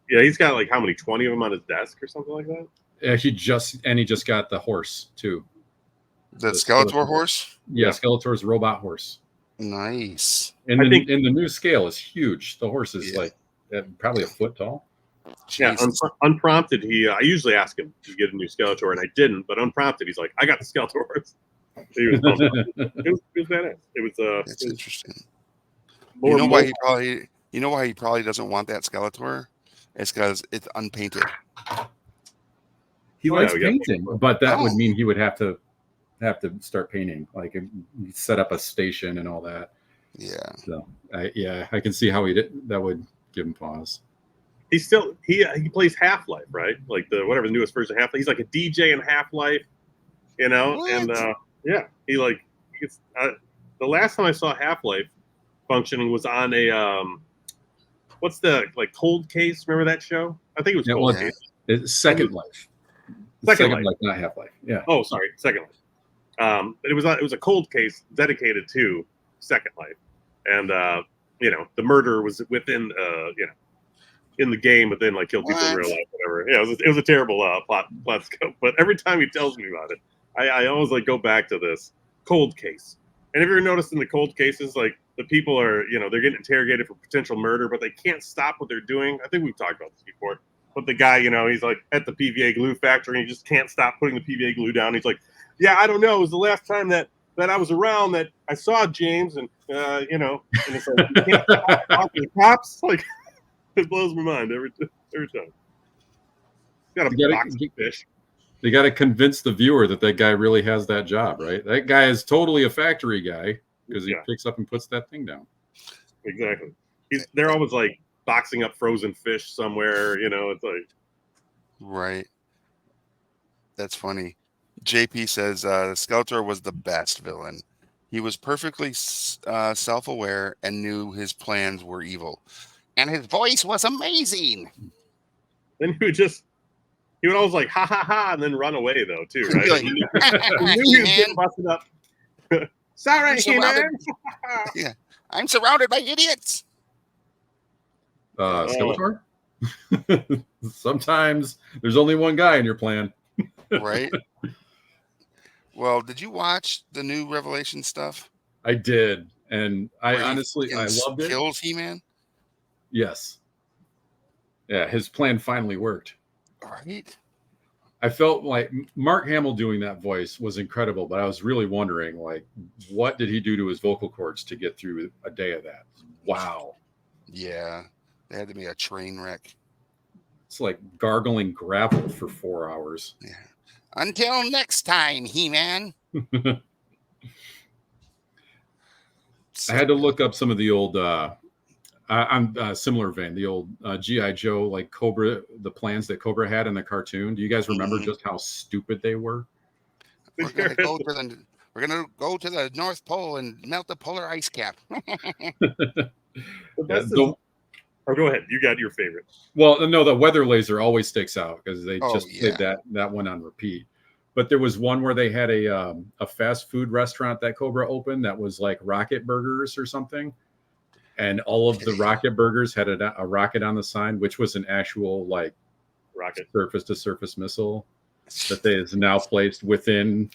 Yeah, he's got like how many, 20 of them on his desk or something like that. He just got the horse too. The Skeletor horse? Yeah, Skeletor's robot horse. Nice. And I think- the new scale is huge. The horse is Yeah. like probably a foot tall. Yeah, Jesus. unprompted, I usually ask him to get a new Skeletor, and I didn't. But unprompted, he's like, "I got the Skeletor horse." He was pumped. It was badass. It was That's interesting. more. You know why he probably doesn't want that Skeletor? It's because it's unpainted. He Oh, likes yeah, we got- painting, but that would Oh. mean he would have to start painting, like set up a station and all that. Yeah. So I can see how that would give him pause. He's still he plays Half-Life, right? Like the newest version of Half-Life. He's like a DJ in Half-Life, you know. What? And yeah, the last time I saw Half-Life functioning was on a what's the like Cold Case? Remember that show? I think it was Yeah, Cold well, Case. It's Second Life. Second Life. Not Half-Life. Yeah. Oh, sorry, Second Life. But it was a cold case dedicated to Second Life, and you know the murder was within you know in the game, but then like killed people in What? real life, whatever. Yeah, it was a terrible plot scope. But every time he tells me about it, I always like go back to this cold case. And have you ever noticed in the cold cases, like the people are they're getting interrogated for potential murder, but they can't stop what they're doing. I think we've talked about this before. But the guy, he's like at the PVA glue factory, and he just can't stop putting the PVA glue down. He's like, yeah, I don't know. It was the last time that I was around that I saw James, and and it's like, you can't stop talking to cops. Like, it blows my mind every time. Got a box of fish. They got to convince the viewer that guy really has that job, right? That guy is totally a factory guy because he picks up and puts that thing down. Exactly. They're always like boxing up frozen fish somewhere. It's like Right. That's funny. JP says Skeletor was the best villain. He was perfectly self-aware and knew his plans were evil. And his voice was amazing. then he would always like ha ha ha and then run away though too, right? Like, He knew he was getting busted up. Sorry, man. Yeah, I'm surrounded by idiots. Skeletor? Sometimes there's only one guy in your plan. Right. Well, did you watch the new Revelation stuff? I did. And I honestly loved it. Kills He-Man? Yes. Yeah, his plan finally worked. Right. I felt like Mark Hamill doing that voice was incredible, but I was really wondering, like, what did he do to his vocal cords to get through a day of that? Wow. Yeah. They had to be a train wreck. It's like gargling gravel for 4 hours. Yeah. Until next time, He-Man. I had to look up some of the old. I'm similar vein. The old GI Joe, like Cobra, the plans that Cobra had in the cartoon. Do you guys remember just how stupid they were? We're gonna go to the North Pole and melt the polar ice cap. The best is, oh, go ahead. You got your favorite. Well, no, the weather laser always sticks out because they Oh, just played that one on repeat. But there was one where they had a fast food restaurant that Cobra opened that was like Rocket Burgers or something, and all of the Rocket Burgers had a rocket on the sign, which was an actual like Rocket surface to surface missile that they is now placed within.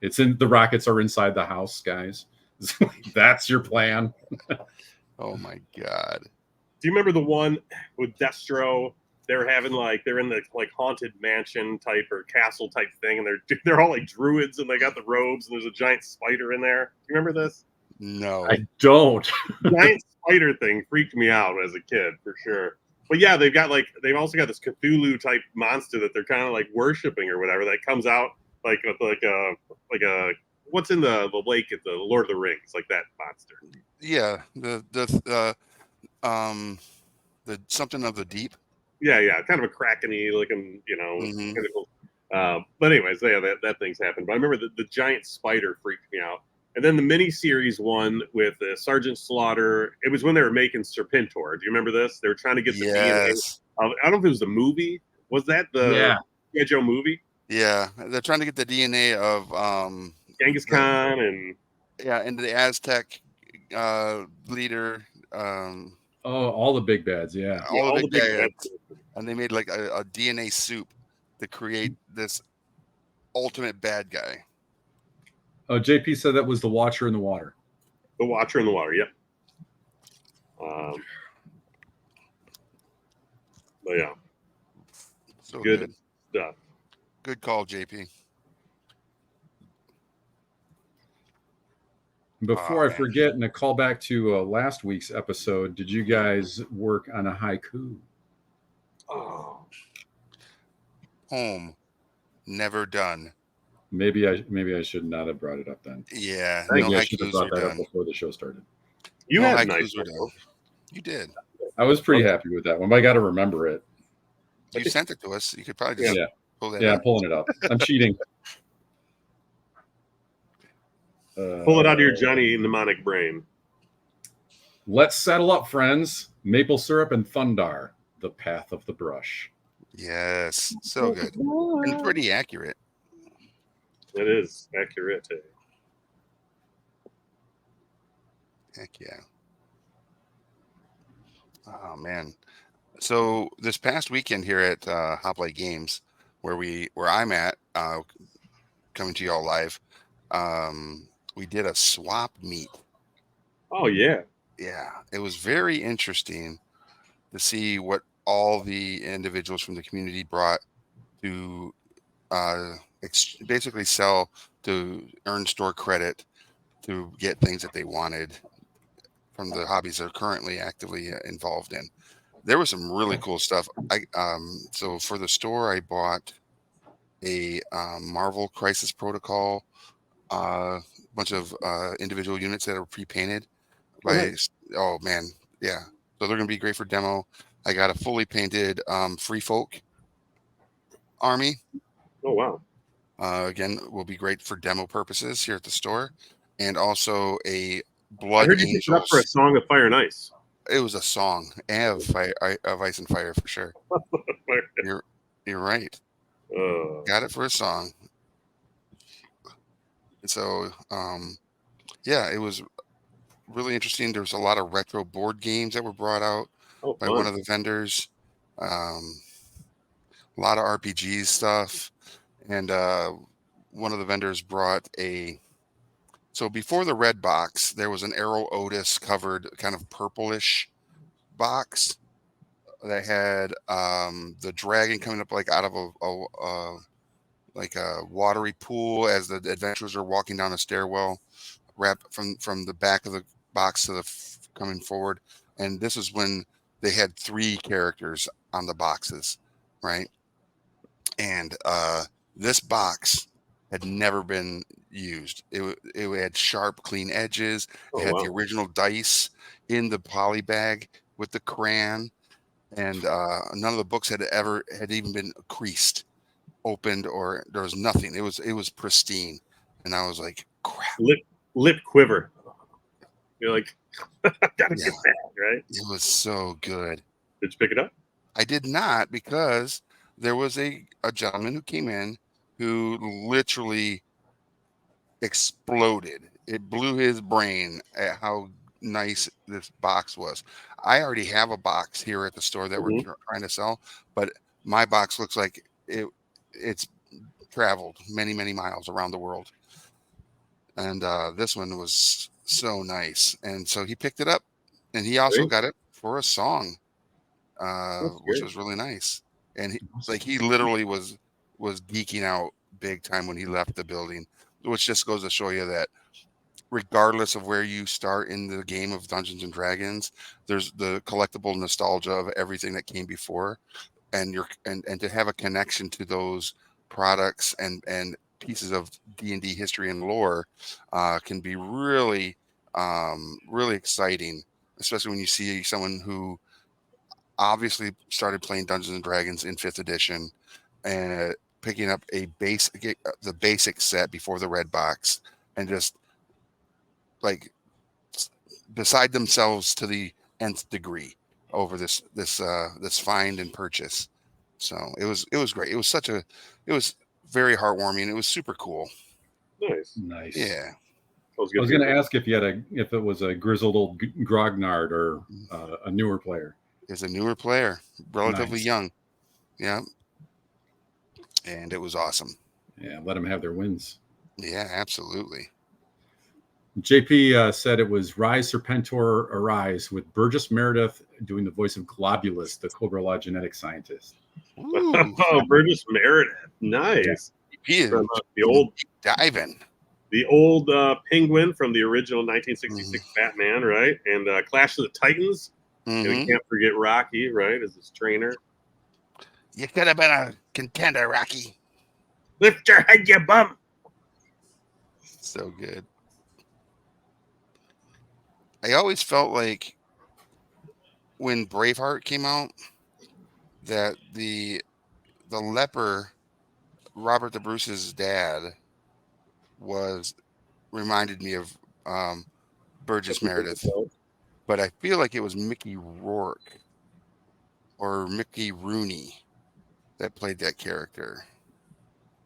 It's in the rockets are inside the house, guys. That's your plan. Oh my god. Do you remember the one with Destro? They're having like they're in the like haunted mansion type or castle type thing, and they're all like druids, and they got the robes, and there's a giant spider in there. Do you remember this? No, I don't. Giant spider thing freaked me out as a kid for sure. But yeah, they've also got this Cthulhu type monster that they're kind of like worshiping or whatever that comes out like a what's in the lake at the Lord of the Rings, like that monster. Yeah, the something of the deep. Yeah, kind of a Kraken-y looking, but anyways, yeah, that thing's happened. But I remember the giant spider freaked me out. And then the miniseries one with Sergeant Slaughter. It was when they were making Serpentor. Do you remember this? They were trying to get the DNA. I don't know if it was the movie. Was that the G.I. Joe movie? Yeah, they're trying to get the DNA of Genghis Khan and the Aztec leader. All the big bads, all the big bads. And they made like a DNA soup to create this ultimate bad guy. Oh, JP said that was the Watcher in the Water. The Watcher in the Water, yep. But yeah, so good stuff. Good call, JP. Before I forget, and a call back to last week's episode, did you guys work on a haiku? Oh, home, never done. Maybe I should not have brought it up then. Yeah, I think I should have brought that up before the show started. You had nice. You did. I was pretty happy with that one, but I got to remember it. You sent it to us. You could probably just pull that. Yeah, I'm pulling it up. I'm cheating. Pull it out of your Johnny mnemonic brain. Let's settle up, friends. Maple syrup and Thundar, the path of the brush. Yes, so good and pretty accurate. It is accurate. Heck yeah. Oh man. So this past weekend here at Hoplite Games, where I'm at, coming to y'all live, we did a swap meet. Oh yeah. Yeah, it was very interesting to see what all the individuals from the community brought to basically sell to earn store credit to get things that they wanted from the hobbies they're currently actively involved in. There was some really cool stuff. So for the store, I bought a Marvel Crisis Protocol, bunch of individual units that are pre-painted. Oh man, yeah. So they're gonna be great for demo. I got a fully painted Free Folk army. Oh wow. Again, will be great for demo purposes here at the store, and also a Blood I heard you Angels. picked it up for a Song of Fire and Ice. It was a song of Ice and Fire for sure. You're right. Got it for a song. And so, yeah, it was really interesting. There was a lot of retro board games that were brought out by one of the vendors. A lot of RPG stuff. And one of the vendors brought so before the red box, there was an Arrow Otis covered kind of purplish box that had the dragon coming up like out of a watery pool as the adventurers are walking down a stairwell, wrap from the back of the box to coming forward. And this is when they had 3 characters on the boxes, right? And this box had never been used. It had sharp, clean edges. Oh, It had the wow. original dice in the poly bag with the crayon, and none of the books had even been creased, opened, or there was nothing. It was pristine, and I was like, crap. Lip quiver. You're like, gotta Yeah, get that, right? it was so good. Did you pick it up? I did not, because there was a gentleman who came in who literally exploded. It blew his brain at how nice this box was. I already have a box here at the store that we're Mhm. trying to sell, but my box looks like it's traveled many, many miles around the world. And this one was so nice. And so he picked it up, and he also Great. got it for a song, That's which great. was really nice. And he literally was geeking out big time when he left the building, which just goes to show you that regardless of where you start in the game of Dungeons and Dragons, there's the collectible nostalgia of everything that came before, and and to have a connection to those products and pieces of D&D history and lore can be really really exciting, especially when you see someone who obviously started playing Dungeons and Dragons in 5th edition and picking up the basic set before the red box, and just like beside themselves to the nth degree over this find and purchase. So it was great. It was very heartwarming. It was super cool. Nice. Nice. Yeah. That was I was good. going to ask if it was a grizzled old grognard or a newer player. Is a newer player, relatively Nice. young. Yeah. And it was awesome. Yeah, let them have their wins. Yeah, absolutely. JP said it was Rise Serpentor Arise, with Burgess Meredith doing the voice of Globulus, the Cobra Law genetic scientist. Ooh, Oh, Burgess Meredith. Nice. he is From diving. the old Penguin from the original 1966 Batman, right? And Clash of the Titans. And we can't forget Rocky, right, as his trainer. You could have been a contender, Rocky. Lift your head, you bum. So good. I always felt like when Braveheart came out that the leper, Robert the Bruce's dad, reminded me of Burgess Meredith, but I feel like it was Mickey Rourke or Mickey Rooney that played that character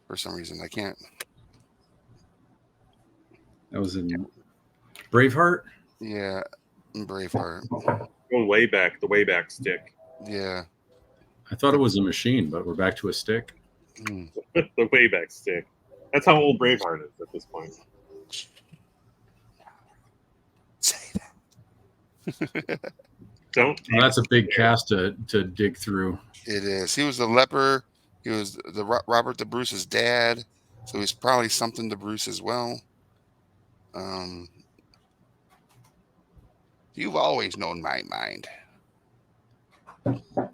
for some reason. I can't. That was in Braveheart? Yeah, Braveheart. Going way back, the Wayback Stick. Yeah. I thought it was a machine, but we're back to a stick. The Wayback Stick. That's how old Braveheart is at this point. Say that. Don't. Well, that's a big cast to dig through. It is. He was the leper. He was the Robert the Bruce's dad, so he's probably something to Bruce as well. You've always known my mind.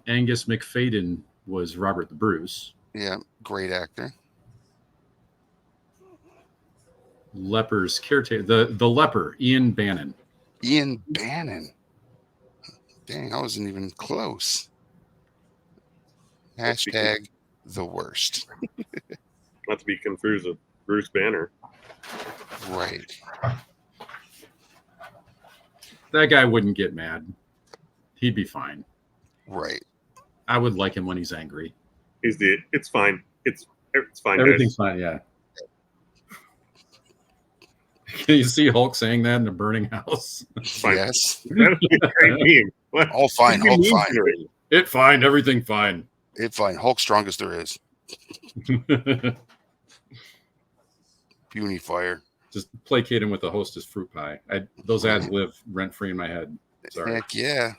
Angus McFadden was Robert the Bruce. Yeah, great actor. Leper's caretaker, the leper, Ian Bannon. Ian Bannon. Dang, I wasn't even close. Hashtag the worst. Not to be confused with Bruce Banner. Right. That guy wouldn't get mad. He'd be fine. Right. I would like him when he's angry. It's fine. It's fine. Everything's guys. fine, yeah. Can you see Hulk saying that in a burning house? Fine. Yes. That would be a great meme. What? All fine. Hulk fine. It fine. Everything fine. It fine. Hulk strongest there is. Puny fire. Just placating with the hostess fruit pie. Those ads live rent free in my head. Sorry. Heck yeah.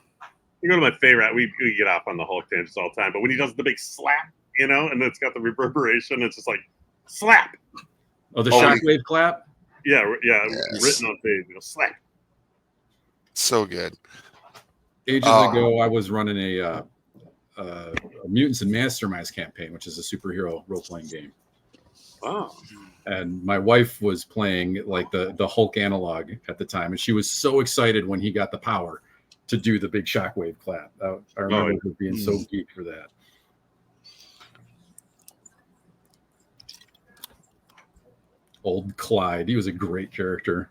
You go to my favorite. We get off on the Hulk tangents all the time, but when he does the big slap, and it's got the reverberation, it's just like slap. Oh, the shockwave clap? Yeah, Yes. written on page. Slap. So good. Ages ago, I was running a Mutants and Masterminds campaign, which is a superhero role-playing game. Wow. And my wife was playing like the Hulk analog at the time, and she was so excited when he got the power to do the big shockwave clap. I remember her being so geeked for that. Old Clyde, he was a great character,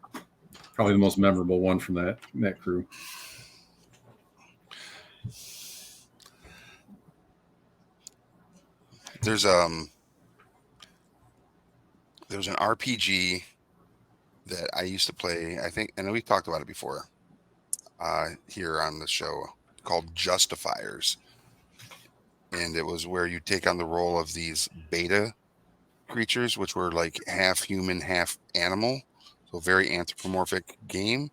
probably the most memorable one from that crew. There's an RPG that I used to play. I think, and we've talked about it before here on the show, called Justifiers, and it was where you take on the role of these beta creatures, which were like half human, half animal, so very anthropomorphic game.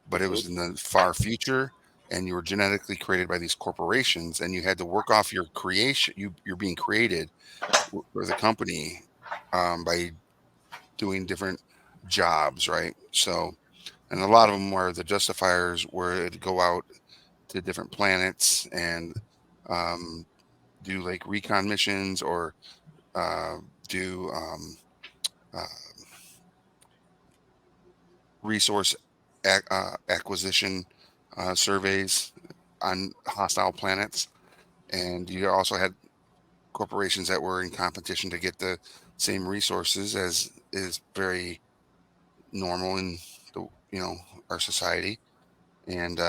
But it was in the far future, and you were genetically created by these corporations, and you had to work off your creation. You're being created for the company by doing different jobs, right? So, and a lot of them were the Justifiers, where to go out to different planets and do like recon missions or do uh, resource acquisition surveys on hostile planets. And you also had corporations that were in competition to get the same resources, as is very normal in the our society. And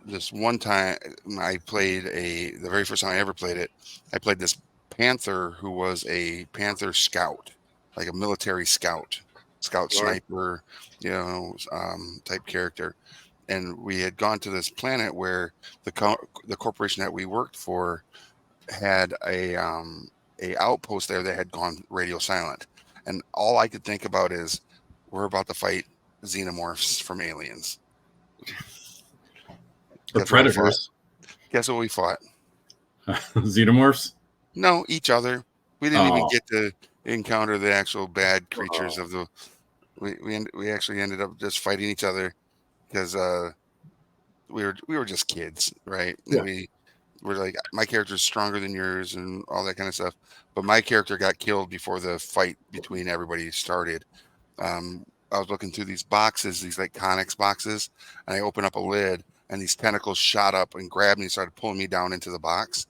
this one time I played the very first time I ever played it, I played this panther who was a panther scout, like a military scout sniper, type character. And we had gone to this planet where the corporation that we worked for had a outpost there that had gone radio silent. And all I could think about is, we're about to fight xenomorphs from Aliens. Or predators. Guess what we fought? Xenomorphs? No, each other. We didn't even get to encounter the actual bad creatures of the. We actually ended up just fighting each other because we were just kids, right? Yeah. And we were like, my character's stronger than yours and all that kind of stuff. But my character got killed before the fight between everybody started. I was looking through these boxes, these like Conex boxes, and I opened up a lid, and these tentacles shot up and grabbed me and started pulling me down into the box.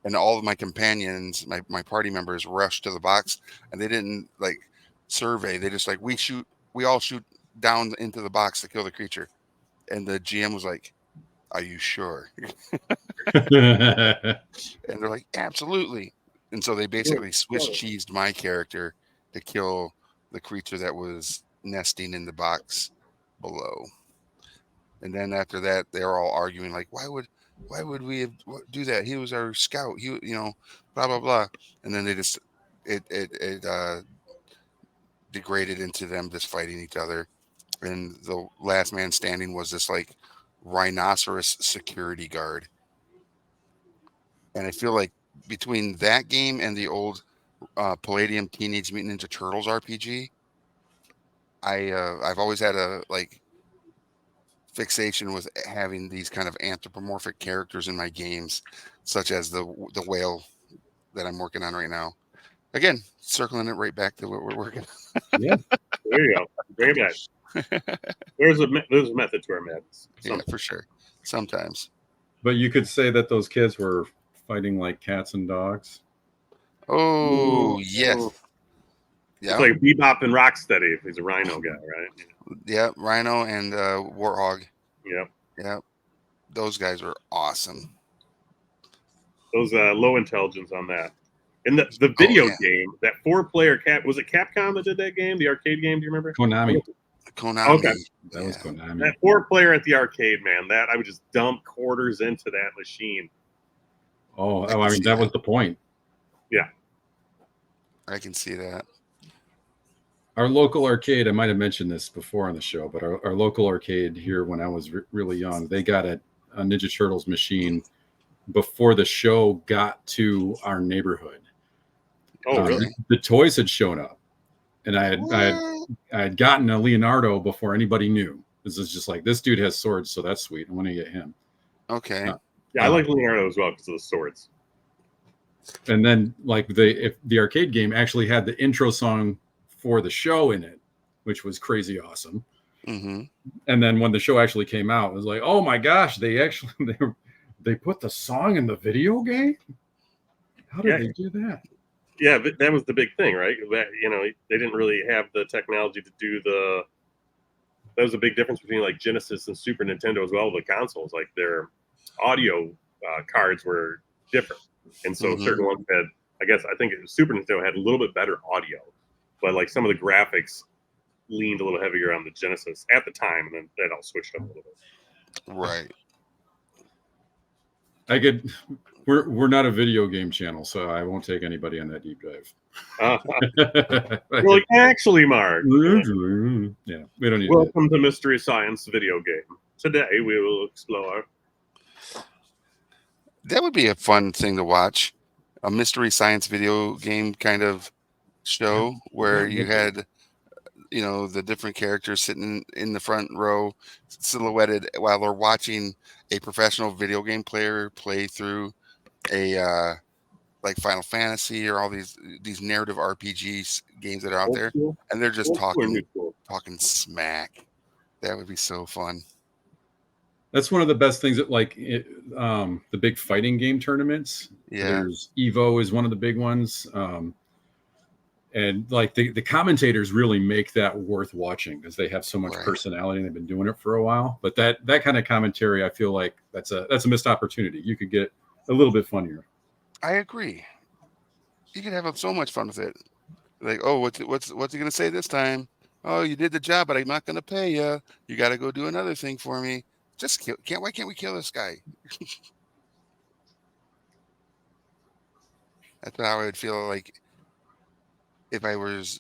And all of my companions, my party members, rushed to the box, and they didn't like survey. They just like, we all shoot down into the box to kill the creature. And the GM was like, "Are you sure?" And they're like, "Absolutely." And so they basically Swiss cheesed my character to kill the creature that was nesting in the box below. And then after that, they were all arguing like, why would we do that? He was our scout. He, blah blah blah. And then they just it degraded into them just fighting each other. And the last man standing was this like rhinoceros security guard. And I feel like between that game and the old Palladium Teenage Mutant Ninja Turtles RPG, I've always had a like fixation with having these kind of anthropomorphic characters in my games, such as the whale that I'm working on right now. Again, circling it right back to what we're working on. Yeah, there you go. Very nice. There's a method to our madness. Yeah, for sure. Sometimes. But you could say that those kids were fighting like cats and dogs. Oh, yes. Yeah. It's like Bebop and Rocksteady if he's a Rhino guy, right? Yeah, Rhino and Warthog. Yep. Yep. Those guys were awesome. Those low intelligence on that. And the video game, that 4-player was it Capcom that did that game? The arcade game, do you remember? Konami. Okay. That was Konami. That 4-player at the arcade, man, that I would just dump quarters into that machine. I mean, that was the point. Yeah. I can see that. Our local arcade, I might have mentioned this before on the show, but our local arcade here when I was really young, they got a Ninja Turtles machine before the show got to our neighborhood. Oh, really? The toys had shown up, and I had gotten a Leonardo before anybody knew. This is just like, this dude has swords, so that's sweet. I want to get him. Okay. Yeah, I like Leonardo as well because of the swords. And then like if the arcade game actually had the intro song for the show in it, which was crazy awesome. Mm-hmm. And then when the show actually came out, it was like, oh my gosh, they put the song in the video game. How did they do that? Yeah, that was the big thing, right? That, they didn't really have the technology to do that was a big difference between like Genesis and Super Nintendo as well. The consoles, like their audio cards were different, and so certain ones had. I think Super Nintendo had a little bit better audio, but like some of the graphics leaned a little heavier on the Genesis at the time, and then that all switched up a little bit. Right. We're not a video game channel, so I won't take anybody on that deep dive. Well, actually, Mark. Yeah, we don't need. Welcome to Mystery Science Video Game. Today we will explore. That would be a fun thing to watch, a Mystery Science video game kind of show where you had, the different characters sitting in the front row, silhouetted while they're watching a professional video game player play through a like Final Fantasy or all these narrative RPG games that are out there, and they're just talking smack. That would be so fun. That's one of the best things that the big fighting game tournaments. Yeah. There's Evo is one of the big ones. And like the commentators really make that worth watching because they have so much personality and they've been doing it for a while. But that kind of commentary, I feel like that's a missed opportunity. You could get a little bit funnier. I agree. You could have so much fun with it. Like, oh, what's he gonna say this time? Oh, you did the job, but I'm not gonna pay you. You got to go do another thing for me. Just why can't we kill this guy? That's how I would feel like if I was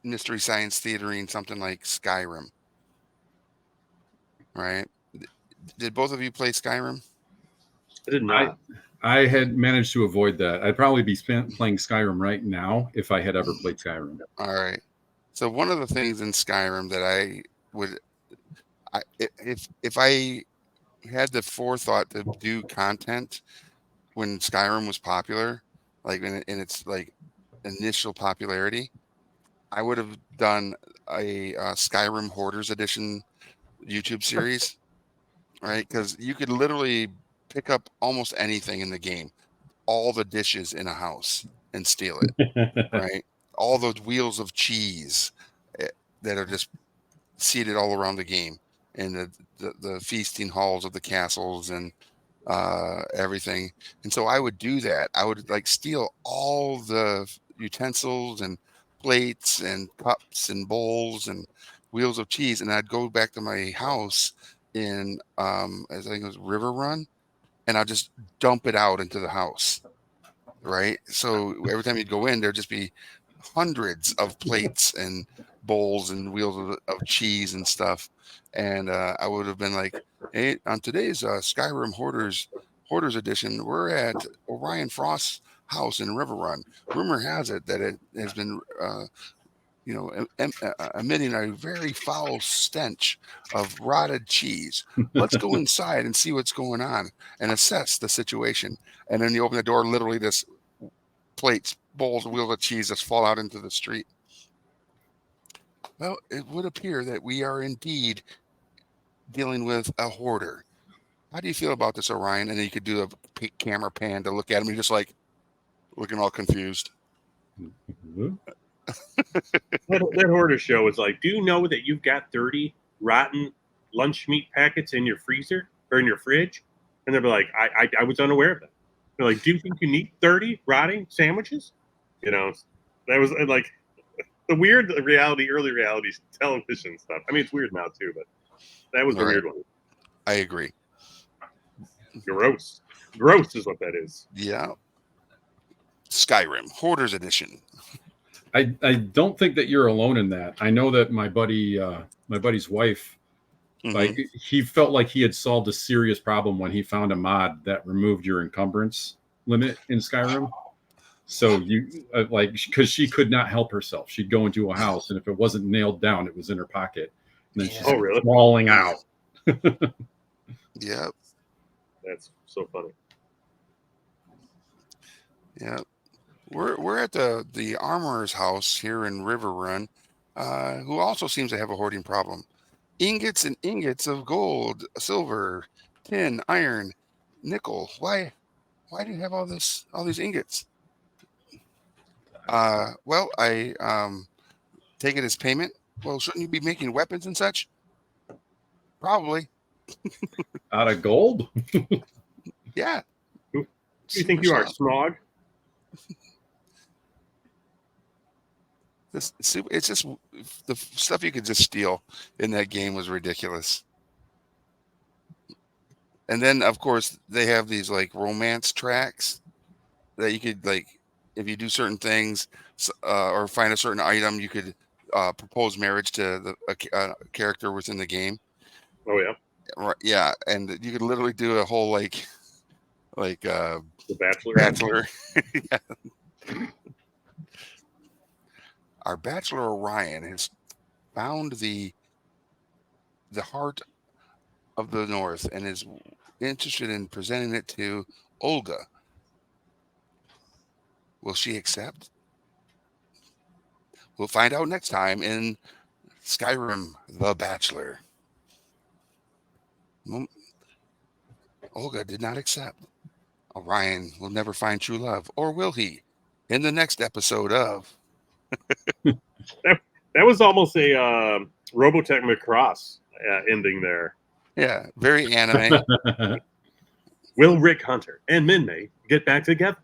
Mystery Science theatering something like Skyrim. Right? Did both of you play Skyrim? I did not. I had managed to avoid that. I'd probably be playing Skyrim right now if I had ever played Skyrim. All right. So one of the things in Skyrim that I would, if I had the forethought to do content when Skyrim was popular, like in its like initial popularity, I would have done a Skyrim Hoarders Edition YouTube series, right? Because you could literally pick up almost anything in the game, all the dishes in a house, and steal it, right? All those wheels of cheese that are just seated all around the game, and the feasting halls of the castles and everything. And so I would do that. I would like steal all the utensils and plates and cups and bowls and wheels of cheese, and I'd go back to my house in I think it was River Run, and I'd just dump it out into the house, right? So every time you'd go in, there'd just be hundreds of plates and bowls and wheels of cheese and stuff. And I would have been like, hey, on today's Skyrim Hoarders Edition, we're at Orion Frost's house in River Run. Rumor has it that it has been emitting a very foul stench of rotted cheese. Let's go inside and see what's going on and assess the situation. And then you open the door, literally this plates, bowls, wheels of cheese just fall out into the street. Well, it would appear that we are indeed dealing with a hoarder. How do you feel about this, Orion? And then you could do a camera pan to look at him. You're just like looking all confused. That hoarder show was like, do you know that you've got 30 rotten lunch meat packets in your freezer or in your fridge? And they'll be like, I was unaware of that. They're like, do you think you need 30 rotting sandwiches? That was like the weird reality, early reality television stuff. I mean, it's weird now too, but that was the weird one. I agree. Gross is what that is. Yeah. Skyrim Hoarders Edition. I don't think that you're alone in that. I know that my buddy's wife, like he felt like he had solved a serious problem when he found a mod that removed your encumbrance limit in Skyrim. So you because she could not help herself. She'd go into a house, and if it wasn't nailed down, it was in her pocket. And then she's really? crawling out. Yep. That's so funny. Yeah. We're at the armorer's house here in River Run, who also seems to have a hoarding problem. Ingots and ingots of gold, silver, tin, iron, nickel. Why do you have all these ingots? Well, I take it as payment. Well, shouldn't you be making weapons and such? Probably. Out of gold? Yeah. Who do you think you are, Smog? It's just the stuff you could just steal in that game was ridiculous. And then, of course, they have these like romance tracks that you could like, if you do certain things or find a certain item, you could propose marriage to a character within the game. Oh yeah, Right? Yeah, and you could literally do a whole like The Bachelor. bachelor. Yeah. Our bachelor Orion has found the heart of the North and is interested in presenting it to Olga. Will she accept? We'll find out next time in Skyrim: The Bachelor. Olga did not accept. Orion will never find true love, or will he? In the next episode of That was almost a Robotech Macross ending there. Yeah, very anime. Will Rick Hunter and Minmay get back together?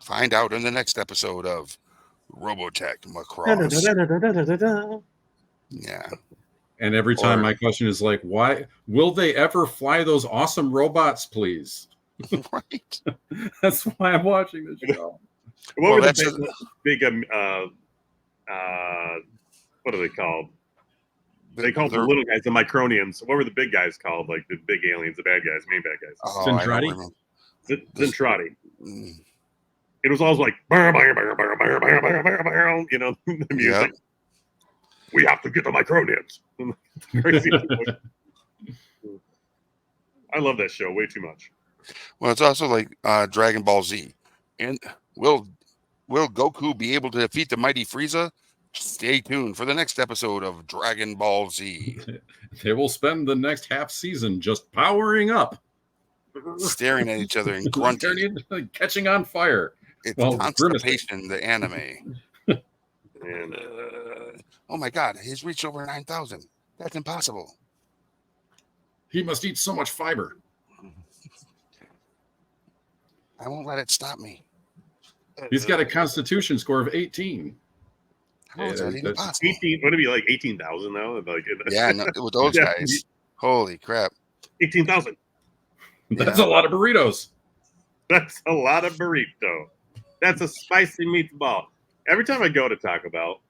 Find out in the next episode of Robotech Macross. Yeah. And every time Or- my question is like, why will they ever fly those awesome robots, please? Right. That's why I'm watching this show. What Well, were that's the big what are they called? They called the they're- little guys the Micronians. What were the big guys called? Like the big aliens, the bad guys, main bad guys. Oh, I don't Zentradi? remember. Zentradi. Mm, It was always like, you know, the music. We have to get the Micronians. Crazy. I love that show way too much. Well, it's also like Dragon Ball Z. And will Goku be able to defeat the mighty Frieza? Stay tuned for the next episode of Dragon Ball Z. They will spend the next half season just powering up, Staring at each other and grunting. catching on fire. It's Well, Constipation, the anime. And Oh my God, he's reached over 9,000. That's impossible. He must eat so much fiber. I won't let it stop me. He's got a constitution score of 18. How is Yeah, that even that's- possible? 18, would it be like 18,000 now? Like, Yeah, no, with those Yeah. guys. Holy crap. 18,000. That's Yeah. a lot of burritos. That's a lot of burrito. That's a spicy meatball. Every time I go to Taco Bell,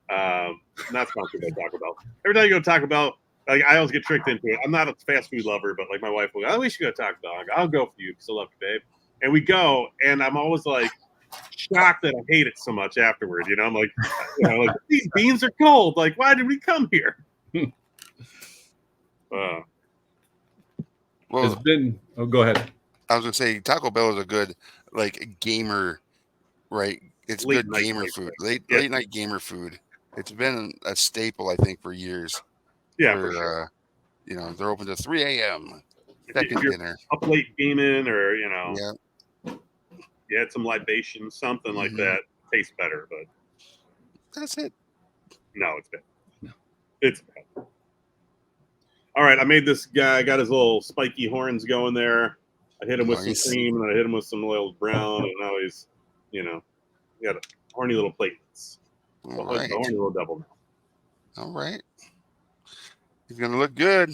not sponsored by Taco Bell. Every time I go to Taco Bell, like I always get tricked into it. I'm not a fast food lover, but like my wife will go, "Oh, we should go to Taco Bell." I go, "I'll go for you because I love you, babe." And we go, and I'm always like shocked that I hate it so much afterward. You know, I'm like, like these beans are cold. Like, why did we come here? It's Well, been. Oh, go ahead. I was gonna say Taco Bell is a good like gamer, right? It's Late good night gamer gamer. food. Yeah. Late night gamer food. It's been a staple, I think, for years. Yeah, where, for sure. You know, they're open to 3 a.m. If Second you're dinner. up late gaming, or Yeah, you had some libation, something like Mhm. that, tastes better. But that's it. no, it's bad. No. It's bad. All right, I made this guy. Got his little spiky horns going there. I hit him with Nice. some cream, and I hit him with some little brown, and now he's, he got a horny little platelets. All Like right. a horny little devil now. All right. He's gonna look good.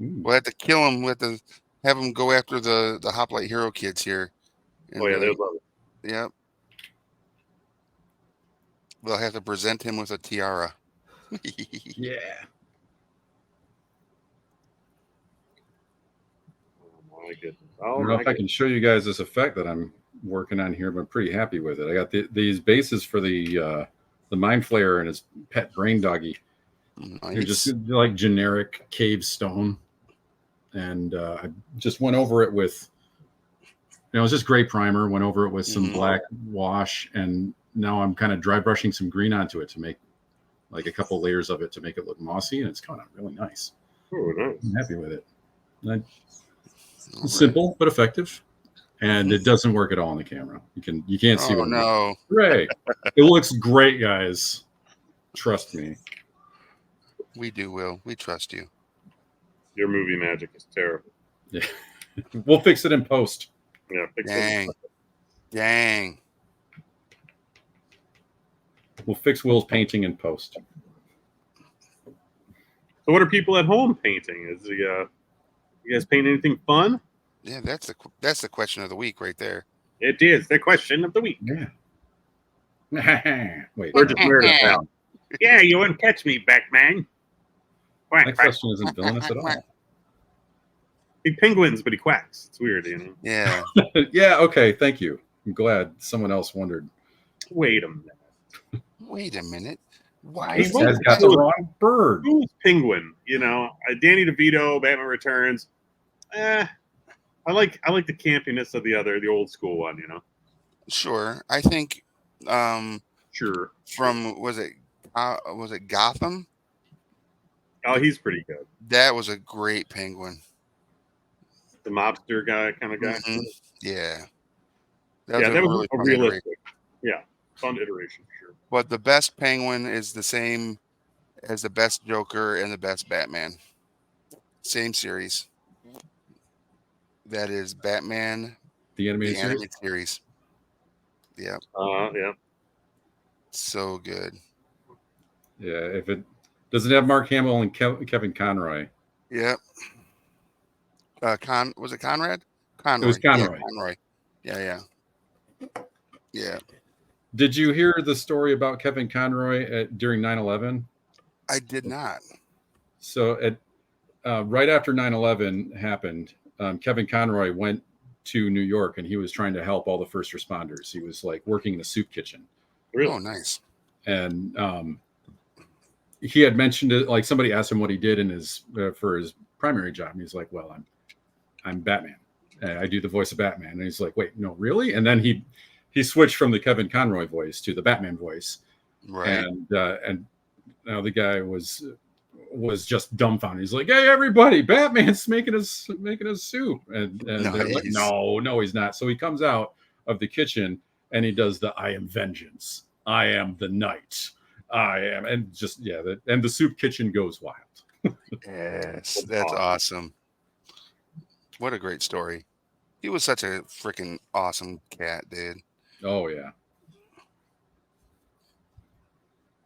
Ooh. We'll have to kill him. We'll have to have him go after the Hoplite Hero kids here. And, Oh yeah, they would love it. Yep. We'll have to present him with a tiara. Yeah. Oh my goodness. I Oh don't know my if I can show you guys this effect that I'm working on here, but I'm pretty happy with it. I got these bases for the Mind Flayer and his pet brain doggy. They're Nice. just like generic cave stone, and I just went over it with it was just gray primer. Went over it with some Mhm. black wash, and now I'm kind of dry brushing some green onto it to make like a couple layers of it to make it look mossy, and it's coming out really nice. Oh, nice. I'm happy with it. All right. Simple but effective, and Mhm. it doesn't work at all on the camera. You can't see Oh what I'm doing. no. Right. It looks great, guys. Trust me. We do, Will. We trust you. Your movie magic is terrible. Yeah. We'll fix it in post. Yeah, fix it. Dang. Dang. We'll fix Will's painting in post. So, what are people at home painting? Is the you guys paint anything fun? Yeah, that's the question of the week right there. It is the question of the week. Yeah. Wait. We're just weird as hell. Yeah, you wouldn't catch me, Batman. Quack, That quack. question isn't villainous at all. He penguins, but he quacks. It's weird, you know. Yeah. Yeah, okay, thank you. I'm glad someone else wondered. Wait a minute. Wait a minute. Why? He is won't Has that- got the wrong bird. Who's penguin? You know, Danny DeVito, Batman Returns. I like the campiness of the old school one. You know. Sure. I think Sure. from was it Gotham? Oh, he's pretty good. That was a great penguin. The mobster guy kind of guy. Mhm. Yeah. Yeah, that was really a fun iteration. realistic. Yeah, fun iteration for sure. But the best penguin is the same as the best Joker and the best Batman. Same series. That is Batman, The animated the series? animated series. Yeah, Yeah. so good. Yeah, if it does it have Mark Hamill and Kevin Conroy? Yep. Was it Conrad? Conroy. It was Conroy. Yeah, Conroy. Yeah. Yeah. Did you hear the story about Kevin Conroy during 9/11? I did not. So right after 9/11 happened, Kevin Conroy went to New York and he was trying to help all the first responders. He was like working in a soup kitchen. Really? Oh, nice. And he had mentioned it, like somebody asked him what he did in his for his primary job, and he's like, "Well, I'm Batman. I do the voice of Batman." And he's like, "Wait, no, really?" And then he switched from the Kevin Conroy voice to the Batman voice, Right. and now the guy was just dumbfounded. He's like, "Hey, everybody, Batman's making us soup," and they're like, Nice. "No, he's not." So he comes out of the kitchen and he does the "I am vengeance. I am the night. I am," and just and the soup kitchen goes wild. Yes, that's awesome. What a great story. He was such a freaking awesome cat, dude. Oh yeah,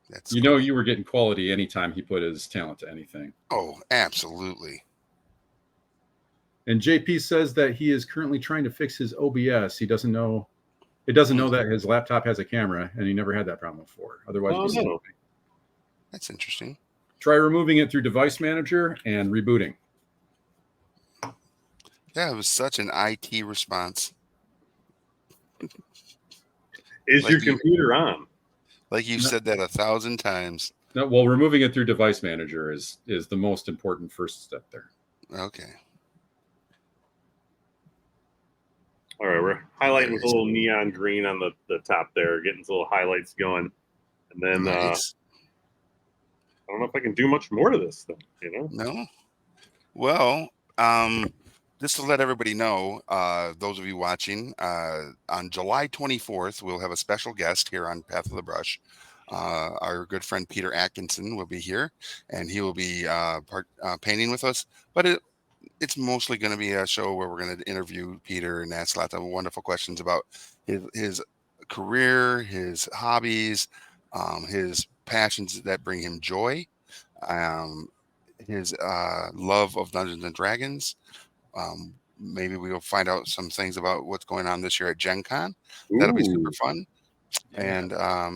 That's you know you were getting quality anytime he put his talent to anything. Oh, absolutely. And JP says that he is currently trying to fix his OBS. He doesn't know. It doesn't know that his laptop has a camera, and he never had that problem before. Otherwise, Oh, it'd be no. That's interesting. try removing it through Device Manager and rebooting. That was such an IT response. Is Like your you- computer on? Like you've No. said that 1,000 times. No, well, removing it through Device Manager is the most important first step there. Okay. All right, we're highlighting with a little neon green on the top there, getting some little highlights going. And then Nice. I don't know if I can do much more to this thing, you know? No? Well, just to let everybody know, those of you watching, on July 24th, we'll have a special guest here on Path of the Brush. Our good friend Peter Atkinson will be here, and he will be painting with us. But it's mostly going to be a show where we're going to interview Peter and ask lots of wonderful questions about his career, his hobbies, his passions that bring him joy, his love of Dungeons and Dragons. Maybe we'll find out some things about what's going on this year at Gen Con. That'll be super Ooh. fun. And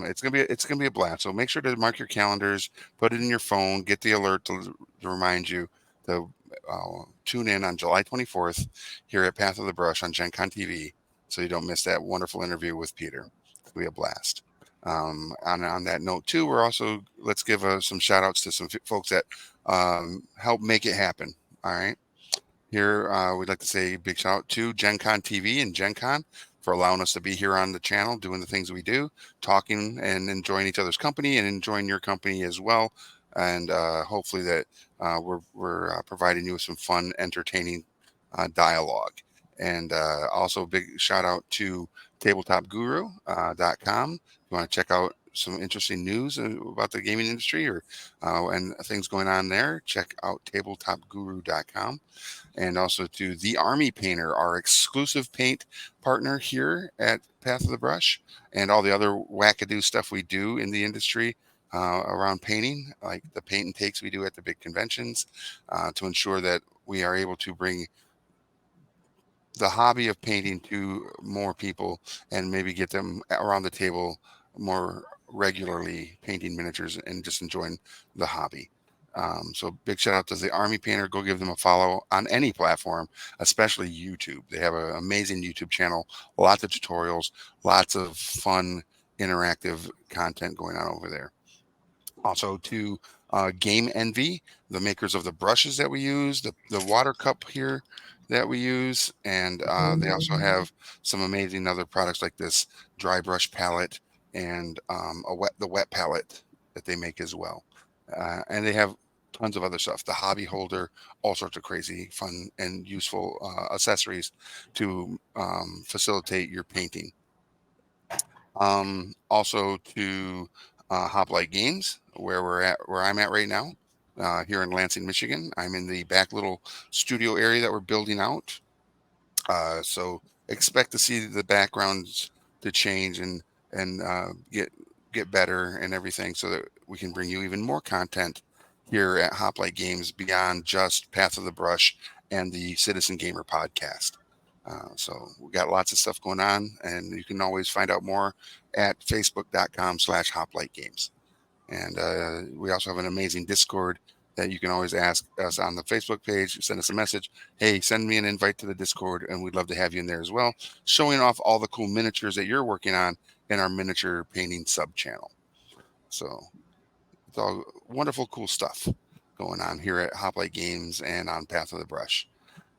it's gonna be a blast. So make sure to mark your calendars, put it in your phone, get the alert to remind you to tune in on July 24th here at Path of the Brush on Gen Con TV, so you don't miss that wonderful interview with Peter. It'll be a blast. On that note too, let's give some shout outs to some folks that help make it happen. All right. here, we'd like to say a big shout out to Gen Con TV and Gen Con for allowing us to be here on the channel, doing the things we do, talking and enjoying each other's company and enjoying your company as well. And hopefully that we're providing you with some fun, entertaining dialogue. And also a big shout out to tabletopguru.com. If you want to check out some interesting news about the gaming industry or and things going on there, check out tabletopguru.com. And also to The Army Painter, our exclusive paint partner here at Path of the Brush, and all the other wackadoo stuff we do in the industry around painting, like the paint and takes we do at the big conventions, to ensure that we are able to bring the hobby of painting to more people and maybe get them around the table more regularly painting miniatures and just enjoying the hobby. So big shout out to The Army Painter. Go give them a follow on any platform, especially YouTube. They have an amazing YouTube channel, lots of tutorials, lots of fun interactive content going on over there. Also to Game Envy, the makers of the brushes that we use, the water cup here that we use, and they also have some amazing other products like this dry brush palette and the wet palette that they make as well. And they have tons of other stuff, the hobby holder, all sorts of crazy fun and useful accessories to facilitate your painting. Also to Hoplite Games, where I'm at right now, here in Lansing, Michigan. I'm in the back little studio area that we're building out. So expect to see the backgrounds to change and get better and everything, so that we can bring you even more content here at Hoplite Games beyond just Path of the Brush and the Citizen Gamer podcast. So we got lots of stuff going on, and you can always find out more at facebook.com/hoplitegames. And we also have an amazing Discord that you can always ask us on the Facebook page. Send us a message. Hey, send me an invite to the Discord, and we'd love to have you in there as well, showing off all the cool miniatures that you're working on in our miniature painting sub channel. So it's all wonderful, cool stuff going on here at Hoplite Games and on Path of the Brush.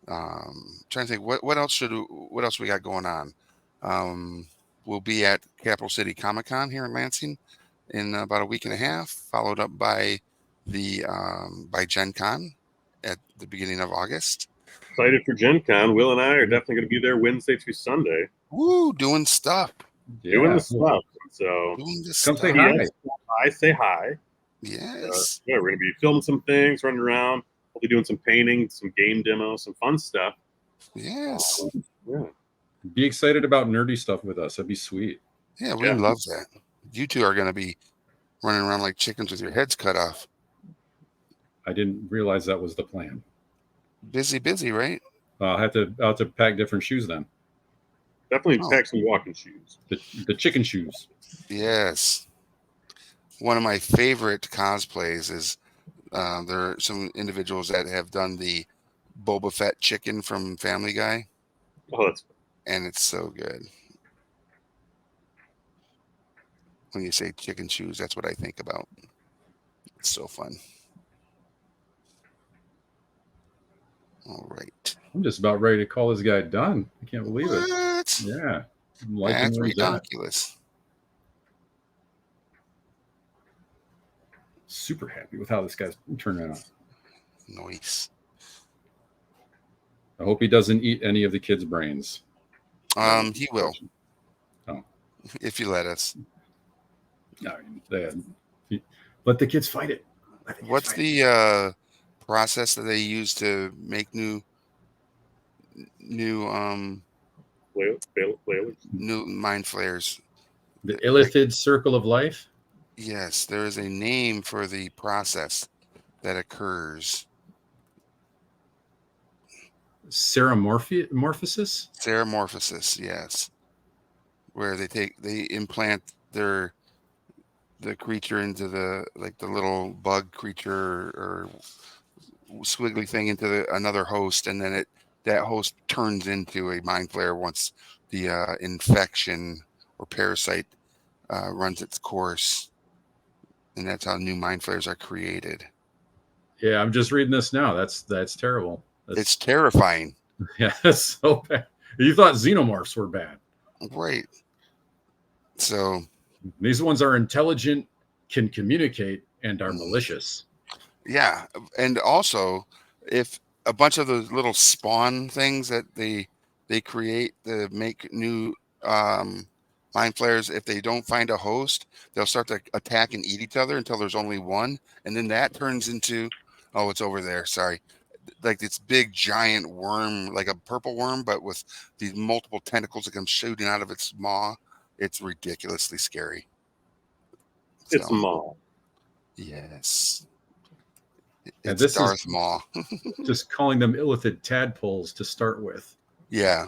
Trying to think what else we got going on. We'll be at Capital City Comic Con here in Lansing in about a week and a half, followed up by by Gen Con at the beginning of August. Excited for Gen Con. Will and I are definitely going to be there Wednesday through Sunday. Woo, doing stuff. Doing the stuff. So doing this come stuff. say hi. I say hi. Yes. Yeah, we're going to be filming some things, running around. We'll be doing some painting, some game demos, some fun stuff. Yes. Yeah. Be excited about nerdy stuff with us. That'd be sweet. Yeah, we love that. You two are going to be running around like chickens with your heads cut off. I didn't realize that was the plan. Busy, right? I'll have to pack different shoes then. Definitely pack some walking shoes. The chicken shoes. Yes. One of my favorite cosplays is there are some individuals that have done the Boba Fett chicken from Family Guy, Oh, that's and it's so good. When you say chicken shoes, that's what I think about. It's so fun. All right. I'm just about ready to call this guy done. I can't believe it. What? Yeah. I'm liking That's where he's at. ridiculous. Super happy with how this guy's turning out. Nice. I hope he doesn't eat any of the kids' brains. He will. Oh. If you let us. No, let the kids fight it. What's the process that they use to make new mind flayers? The Illithid Circle of Life? Yes, there is a name for the process that occurs. Ceramorphosis? Ceramorphosis, yes. Where they implant the creature into the little bug creature or squiggly thing into another host, and then that host turns into a mind flayer once the infection or parasite runs its course, and that's how new mind flayers are created. Yeah, I'm just reading this now. That's terrible. It's terrifying. Yeah, that's so bad. You thought xenomorphs were bad. Right. So These ones are intelligent, can communicate, and are malicious. yeah, and also if a bunch of those little spawn things that they create to make new mind flayers, if they don't find a host, they'll start to attack and eat each other until there's only one, and then that turns into, oh, it's over there. Sorry, like this big giant worm, like a purple worm, but with these multiple tentacles that come shooting out of its maw. It's ridiculously scary. It's So Maul. yes, And it's this Darth is Maul. just calling them illithid tadpoles to start with. Yeah.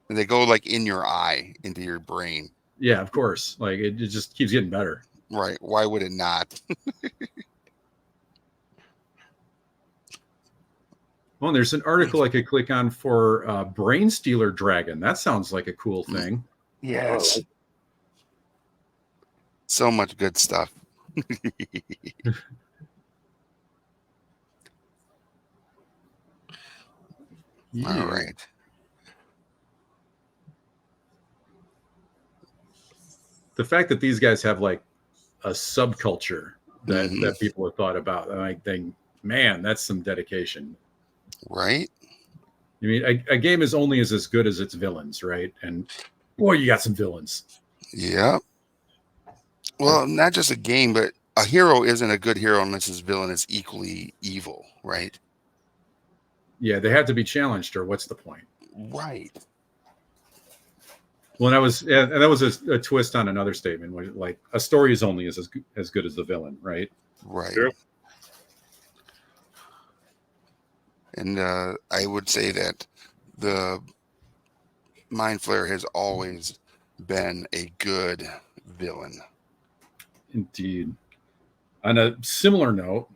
And they go like in your eye, into your brain. Yeah, of course. Like it just keeps getting better. Right. Why would it not? Well, there's an article I could click on for Brain Stealer Dragon. That sounds like a cool thing. Yes. So much good stuff. Yeah. All right. The fact that these guys have like a subculture that Mhm. that people have thought about, I think, man, that's some dedication. Right. I mean, a game is only as good as its villains, right? And boy, you got some villains. Yeah. Well, not just a game, but a hero isn't a good hero unless his villain is equally evil, right? Yeah, they have to be challenged, or what's the point? Right. Well, and that was a twist on another statement, where like a story is only as good as the villain, right? Right. Sure. And I would say that the Mind Flayer has always been a good villain. Indeed. On a similar note,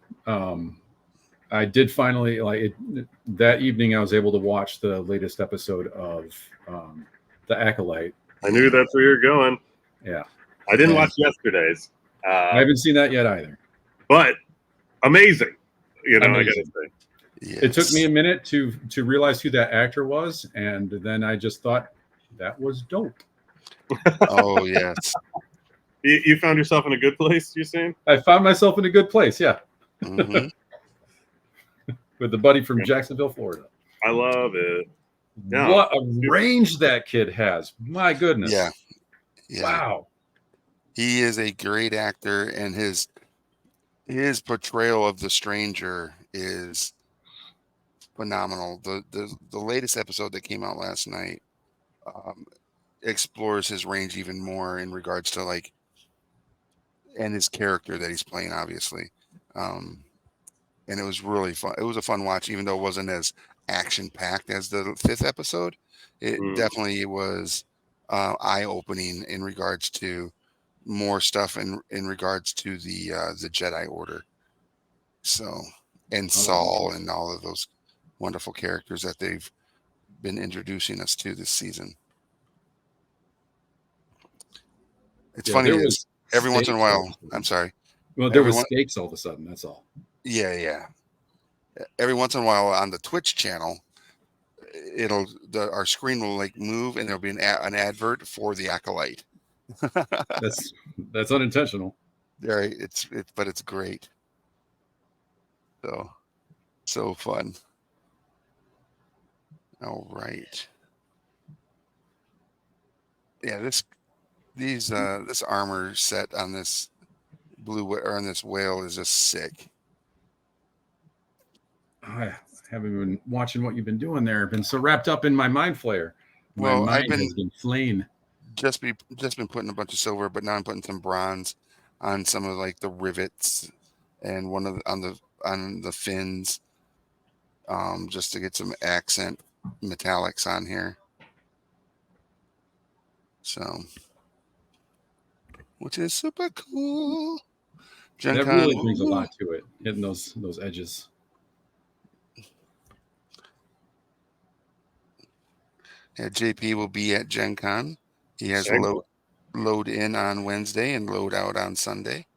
I did finally that evening. I was able to watch the latest episode of The Acolyte. I knew that's where you're going. Yeah, I didn't Yeah. watch yesterday's, I haven't seen that yet either. but amazing. I gotta Amazing. say. Yes. It took me a minute to realize who that actor was, and then I just thought that was dope. Oh yes. You found yourself in a good place. You're saying? I found myself in a good place, yeah, Hmm. with the buddy from Jacksonville, Florida. I love it. Yeah. What a range that kid has! My goodness. Yeah. Yeah. Wow. He is a great actor, and his portrayal of the stranger is phenomenal. The latest episode that came out last night explores his range even more in regards to like, and his character that he's playing, obviously. And it was really fun. It was a fun watch, even though it wasn't as action packed as the fifth episode. It definitely was eye opening in regards to more stuff in regards to the Jedi Order. So, and Saul and all of those wonderful characters that they've been introducing us to this season. It's Yeah, funny. there was Every once in a stakes while, all of a sudden. I'm sorry. Well, there was everyone- stakes all of a sudden. That's all. Yeah. Every once in a while on the Twitch channel, our screen will like move and there'll be an advert for the Acolyte. That's unintentional. Right. But it's great. So fun. All right. Yeah, this armor set on this on this whale is just sick. I haven't been watching what you've been doing there. I've been so wrapped up in my Mind Flayer. My Well, I've mind has been flaying. just been putting a bunch of silver, but now I'm putting some bronze on some of like the rivets and one of on the fins, just to get some accent metallics on here. So, which is super cool. Gen That Con, really brings a lot to it, hitting those edges. Yeah, JP will be at Gen Con. He has Excellent. load in on Wednesday and load out on Sunday.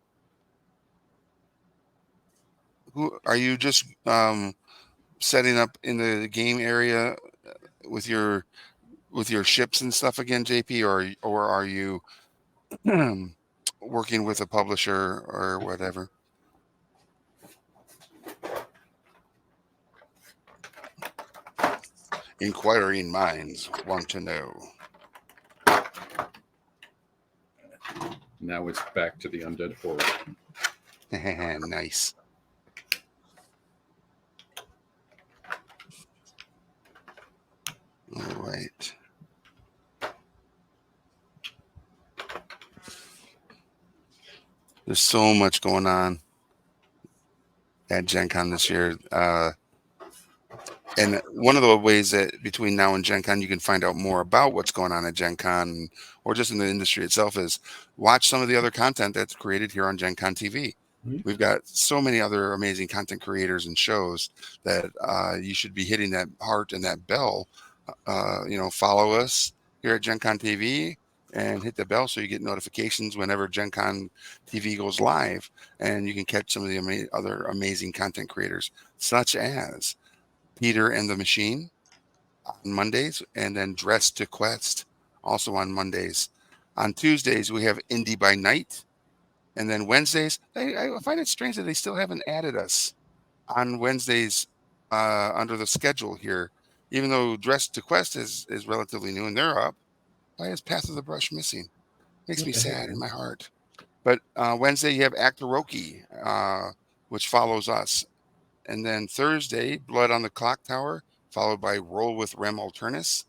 Who are you just setting up in the game area with your ships and stuff again, JP, or are you working with a publisher or whatever? Inquiring minds want to know. Now it's back to the undead horde. Nice. All right. There's so much going on at Gen Con this year. And one of the ways that between now and Gen Con you can find out more about what's going on at Gen Con or just in the industry itself is watch some of the other content that's created here on Gen Con TV. We've got so many other amazing content creators and shows that you should be hitting that heart and that bell. Follow us here at Gen Con TV and hit the bell so you get notifications whenever Gen Con TV goes live, and you can catch some of the other amazing content creators, such as Peter and the Machine on Mondays, and then Dress to Quest also on Mondays. On Tuesdays, we have Indie by Night. And then Wednesdays, I find it strange that they still haven't added us on Wednesdays under the schedule here. Even though Dress to Quest is relatively new and they're up, why is Path of the Brush missing? Makes me sad in my heart. But Wednesday, you have Actoroki, which follows us. And then Thursday, Blood on the Clock Tower, followed by Roll with Rem Alternus.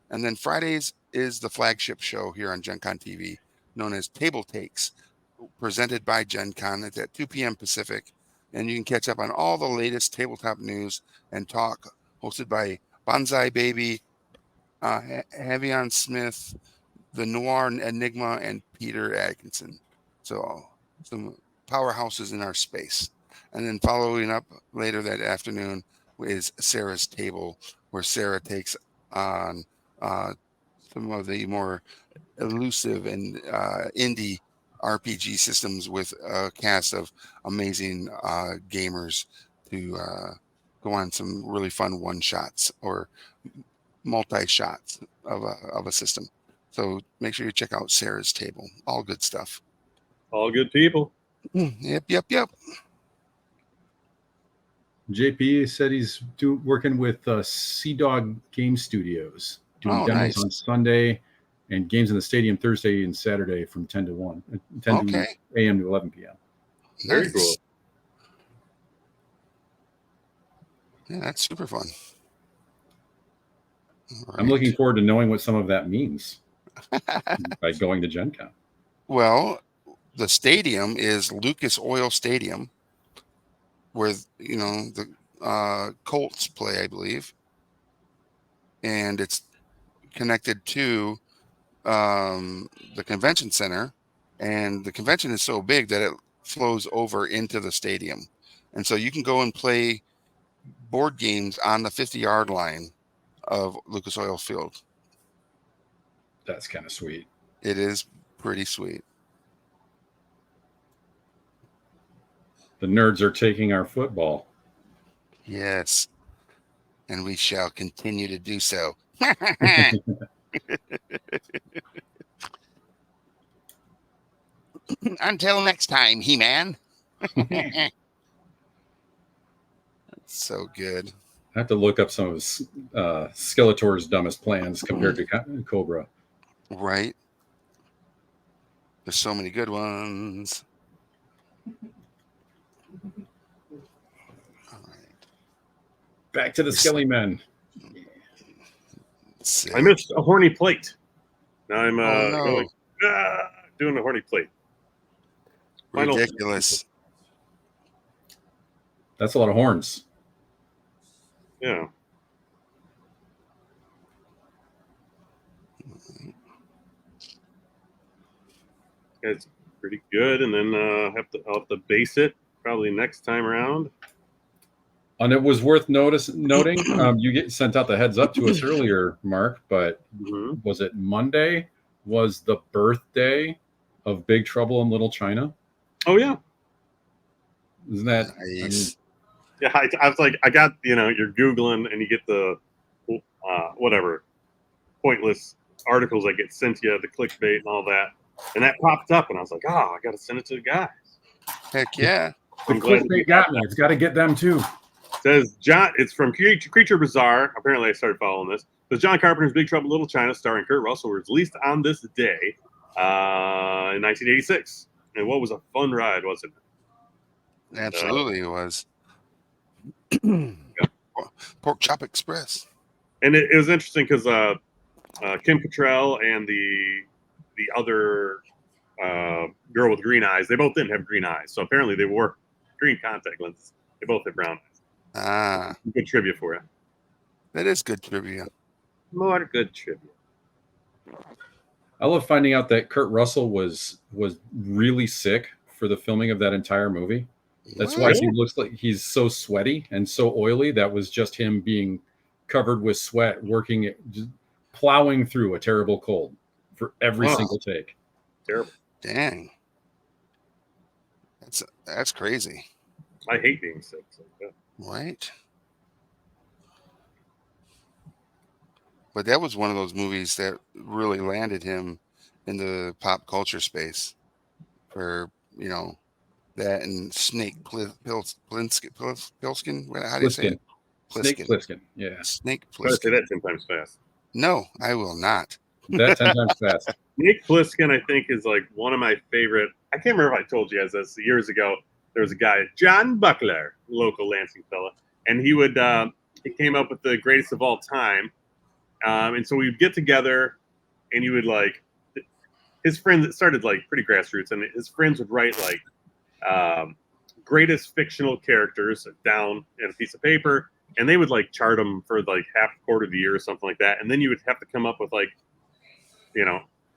And then Fridays is the flagship show here on Gen Con TV, known as Table Takes, presented by Gen Con. It's at 2 p.m. Pacific. And you can catch up on all the latest tabletop news and talk, hosted by Bonsai Baby, Havion Smith, the Noir Enigma, and Peter Atkinson. So some powerhouses in our space. And then following up later that afternoon is Sarah's Table, where Sarah takes on some of the more elusive and indie RPG systems with a cast of amazing gamers to go on some really fun one-shots or multi-shots of a system. So make sure you check out Sarah's Table. All good stuff. All good people. Yep. JP said he's working with Sea Dog Game Studios, doing demos on Sunday and games in the stadium Thursday and Saturday from 10 to 1, 10 a.m. to 11 p.m. Very cool. Yeah, that's super fun. I'm looking forward to knowing what some of that means by going to Gen Con. Well, the stadium is Lucas Oil Stadium, where the Colts play, I believe, and it's connected to the convention center, and the convention is so big that it flows over into the stadium, and so you can go and play board games on the 50-yard line of Lucas Oil Field. That's kind of sweet. It is pretty sweet. The nerds are taking our football. Yes. And we shall continue to do so. Until next time, He-Man. That's so good. I have to look up some of Skeletor's dumbest plans compared to Cobra. Right. There's so many good ones. Back to the Skelly Men. I missed a horny plate. Now I'm doing the horny plate. Ridiculous. That's a lot of horns. Yeah. It's pretty good, and then I'll have to base it probably next time around. And it was worth noting. You get sent out the heads up to us earlier, Mark, but was it Monday? Was the birthday of Big Trouble in Little China? Oh yeah, isn't that nice? Yeah, I was like, I got, you're Googling and you get the whatever pointless articles that get sent to you, the clickbait and all that. And that popped up and I was like, oh, I got to send it to the guy. Heck yeah. The I'm glad clickbait got me. It's got to get them too. It says John. It's from Creature Bazaar. Apparently, I started following this. Says John Carpenter's Big Trouble in Little China, starring Kurt Russell, was released on this day in 1986. And what was a fun ride, wasn't it? Absolutely, it was. Pork Chop Express. And it was interesting because Kim Cattrall and the other girl with green eyes, they both didn't have green eyes. So apparently, they wore green contact lenses. They both had brown eyes. Ah, Good trivia for you. that is good trivia. More good trivia. I love finding out that Kurt Russell was really sick for the filming of that entire movie. That's why he looks like he's so sweaty and so oily. That was just him being covered with sweat, working, just plowing through a terrible cold for every single take. Terrible. Dang. That's crazy. I hate being sick. So, yeah. Right? But that was one of those movies that really landed him in the pop culture space for, that and Snake Plissken. How do you say it? Snake Plissken. Yeah. Snake Try to say Plissken. that 10 times fast. No, I will not. That 10 times fast. Snake Plissken, I think, is like one of my favorite. I can't remember if I told you guys this years ago. There was a guy, John Buckler, local Lansing fella, and he came up with the greatest of all time. And so we'd get together, and he would his friends. It started like pretty grassroots, and his friends would write greatest fictional characters down in a piece of paper, and they would chart them for half a quarter of the year or something like that. And then you would have to come up with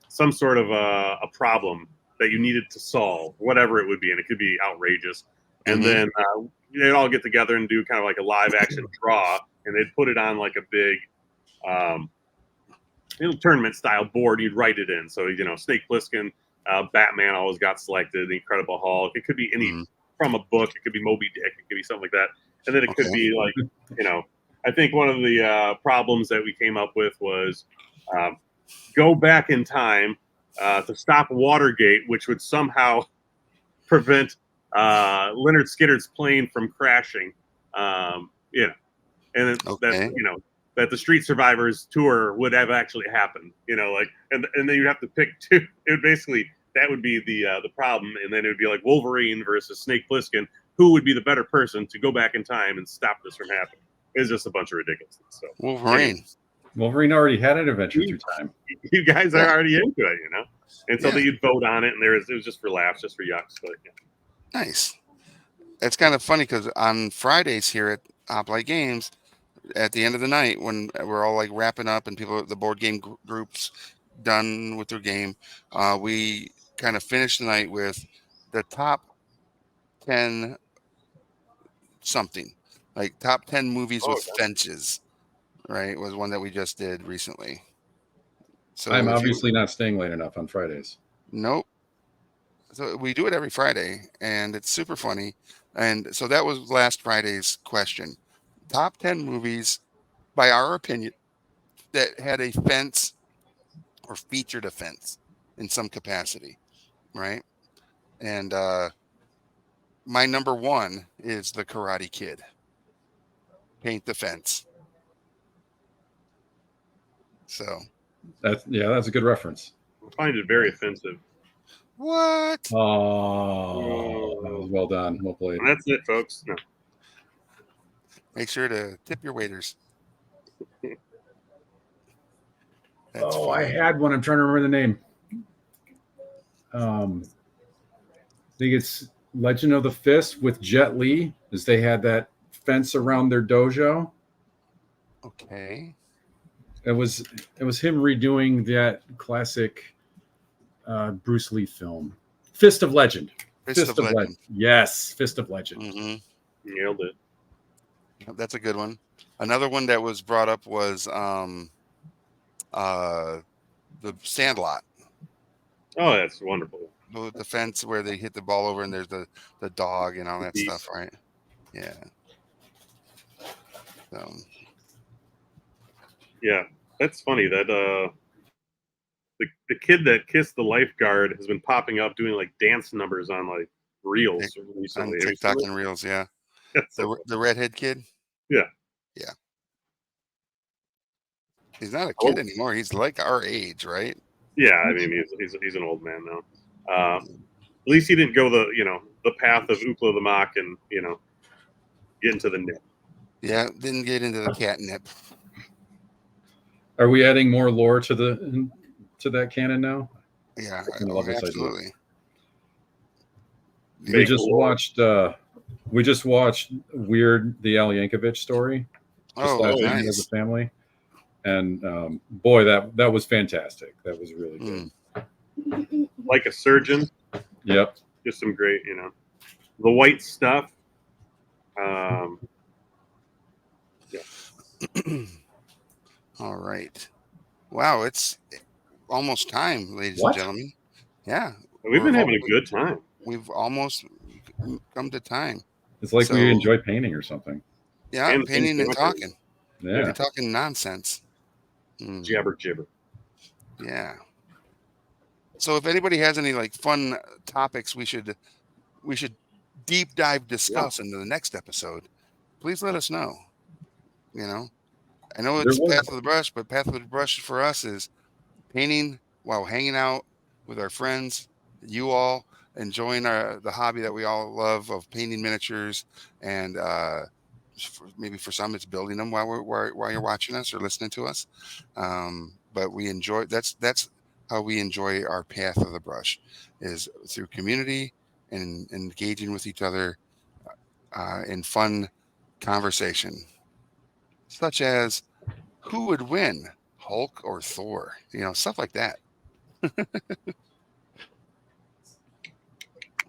some sort of a problem that you needed to solve, whatever it would be, and it could be outrageous. And then they'd all get together and do kind of like a live action draw, and they'd put it on like a big tournament style board. You'd write it in. So Snake Plissken, Batman always got selected. The Incredible Hulk. It could be any from a book. It could be Moby Dick. It could be something like that. And then it could be I think one of the problems that we came up with was go back in time to stop Watergate, which would somehow prevent Leonard Skinner's plane from crashing. And that the Street Survivors tour would have actually happened. And then you'd have to pick two. It would basically, that would be the problem, and then it would be like Wolverine versus Snake Plissken. Who would be the better person to go back in time and stop this from happening? It's just a bunch of ridiculousness. So Wolverine. Wolverine already had an adventure through time. You guys are already into it, and so that you'd vote on it, and it was just for laughs, just for yucks. But, Nice. It's kind of funny because on Fridays here at Hoplite Games, at the end of the night when we're all wrapping up and the board game groups done with their game, we kind of finish the night with the top 10 something, top 10 movies with fences, right? Was one that we just did recently. So I'm obviously not staying late enough on Fridays. Nope. So we do it every Friday, and it's super funny. And so that was last Friday's question. Top 10 movies, by our opinion, that had a fence or featured a fence in some capacity, right? And my number one is The Karate Kid. Paint the Fence. So that's a good reference. I find it very offensive. What? Oh, that was well done. Well played. And that's it, folks. No. Make sure to tip your waiters. I had one. I'm trying to remember the name. I think it's Legend of the Fist with Jet Li, as they had that fence around their dojo. Okay. It was him redoing that classic Bruce Lee film, Fist of Legend. Fist of Legend. Yes, Fist of Legend. Mm-hmm. Nailed it. That's a good one. Another one that was brought up was the Sandlot. Oh, that's wonderful. The fence where they hit the ball over and there's the dog and all that stuff, right? Yeah. So Yeah, that's funny. That the kid that kissed the lifeguard has been popping up doing like dance numbers on like reels recently. on Have you TikTok seen and Reels, yeah. it? So, The redhead kid. yeah. He's not a Oh, kid anymore. He's like our age, right? yeah. I mean, he's an old man now. At least he didn't go the path of Ookla the Mock and get into the nip. Yeah, didn't get into the catnip. Are we adding more lore to that canon now? Yeah, I love this idea. absolutely. We Make just lore. watched Weird the Al Yankovic story just Oh, last night as a nice. family, and boy, that was fantastic. That was really good. Like a Surgeon. Yep. Just some great, the White Stuff. All right. Wow, it's almost time, ladies What? and gentlemen. Yeah, We've been having a good time. we've almost come to time. It's like So- we enjoy painting or something. Yeah, And painting and talking. talking. Yeah. And talking nonsense. Jabber jibber. Yeah. So if anybody has any like fun topics we should deep dive discuss into the next episode, please let us know. I know it's There was- Path of the Brush, but Path of the Brush for us is painting while hanging out with our friends, you all enjoying the hobby that we all love of painting miniatures, and maybe for some it's building them while you're watching us or listening to us. But we enjoy that's how we enjoy our Path of the Brush, is through community and engaging with each other in fun conversation, such as who would win, Hulk or Thor? Stuff like that.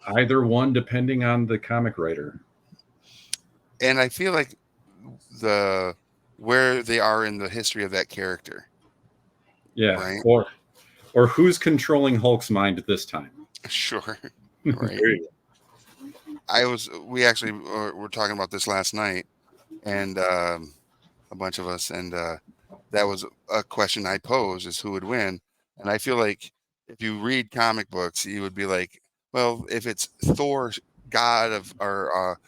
Either one, depending on the comic writer. And I feel like where they are in the history of that character. Yeah. Right. Or who's controlling Hulk's mind this time? Sure. Right. There you go. We actually were talking about this last night, and a bunch of us, and that was a question I posed, is who would win. And I feel like if you read comic books, you would be like, well, if it's Thor, god of, or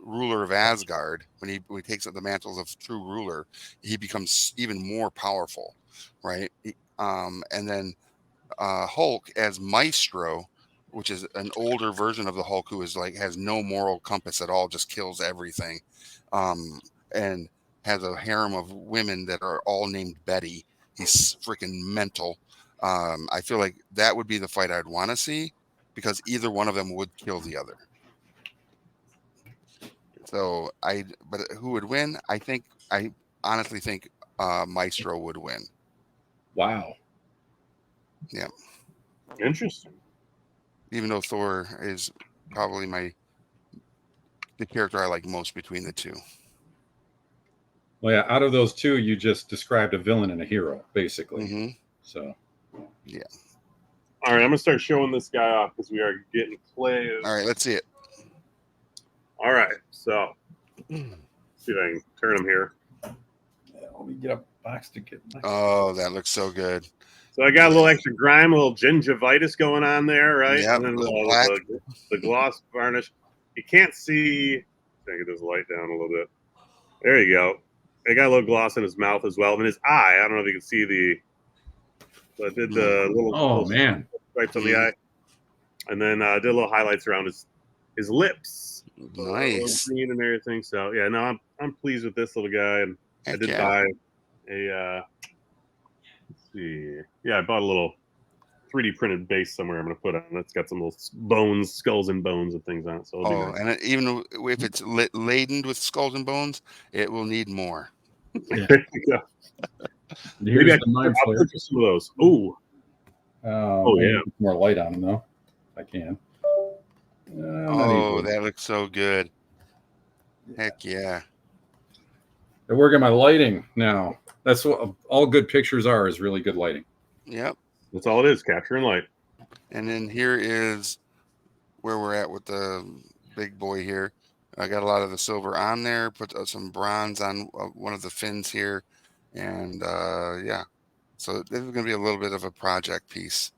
ruler of Asgard, when he takes up the mantles of true ruler, he becomes even more powerful, right? And then Hulk as Maestro, which is an older version of the Hulk who is like has no moral compass at all, just kills everything, and has a harem of women that are all named Betty. He's freaking mental. I feel like that would be the fight I'd want to see, because either one of them would kill the other. So but who would win? I honestly think Maestro would win. Wow. Yeah. Interesting. Even though Thor is probably the character I like most between the two. Well, yeah, out of those two, you just described a villain and a hero, basically. Mm-hmm. So, All right, I'm gonna start showing this guy off because we are getting plays. All right, let's see it. All right, so see if I can turn him here. let me get a box to get. Oh, that looks so good. So I got a little extra grime, a little gingivitis going on there, right? Yep, And then little black. the gloss varnish. You can't see. Can I get this light down a little bit? There you go. I got a little gloss in his mouth as well. And his eye, I don't know if you can see so I did the little, Oh, little man. stripes on the eye. And then did a little highlights around his lips. Nice. Green and everything. So yeah, no, I'm pleased with this little guy. And I Heck did yeah. buy a let's see. Yeah, I bought a little 3D printed base somewhere I'm going to put on. It's got some little bones, skulls and bones and things on it. So it'll be Oh, nice. and even if it's laden with skulls and bones, it will need more. Yeah. Here's Maybe the mind I'll flare. purchase some of those. Ooh. Oh, yeah. Put more light on them, though, if I can. Oh, that looks so good. Heck yeah. They're working my lighting now. That's what all good pictures are, is really good lighting. Yep. That's all it is, capturing light. And then here is where we're at with the big boy here. I got a lot of the silver on there. Put some bronze on one of the fins here, and yeah. So this is going to be a little bit of a project piece.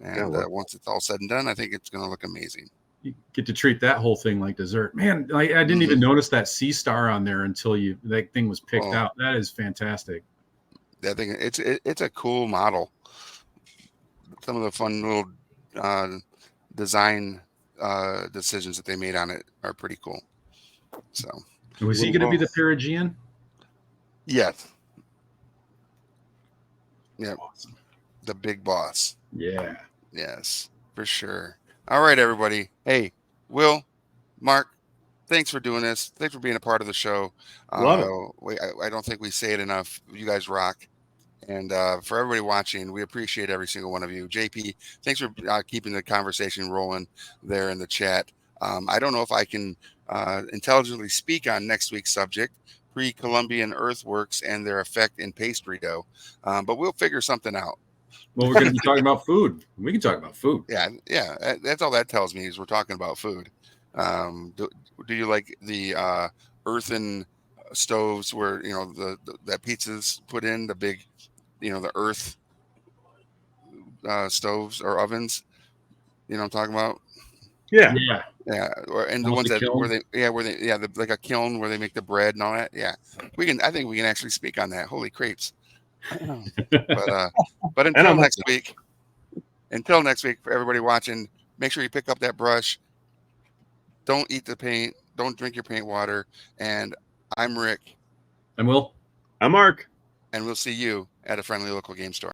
And once it's all said and done, I think it's going to look amazing. You get to treat that whole thing like dessert, man. I didn't even notice that sea star on there until that thing was picked out. That is fantastic. That thing, it's a cool model. Some of the fun little design decisions that they made on it are pretty cool. So, was he going to be the Perigean? Yes. Yeah. Awesome. The big boss. Yeah. Yes, for sure. All right, everybody. Hey, Will, Mark, thanks for doing this. Thanks for being a part of the show. Love it. I don't think we say it enough. You guys rock. And for everybody watching, we appreciate every single one of you. JP, thanks for keeping the conversation rolling there in the chat. I don't know if I can intelligently speak on next week's subject, pre-Columbian earthworks and their effect in pastry dough, but we'll figure something out. Well, we're going to be talking about food. We can talk about food. Yeah. That's all that tells me is we're talking about food. Do you like the earthen stoves where that pizza's put in, the big, the earth stoves or ovens? You know what I'm talking about? Yeah. And the ones that like a kiln where they make the bread and all that. Yeah, I think we can actually speak on that. Holy crepes! But until next week, for everybody watching, make sure you pick up that brush. Don't eat the paint. Don't drink your paint water. And I'm Rick. I'm Will. I'm Mark. And we'll see you at a friendly local game store.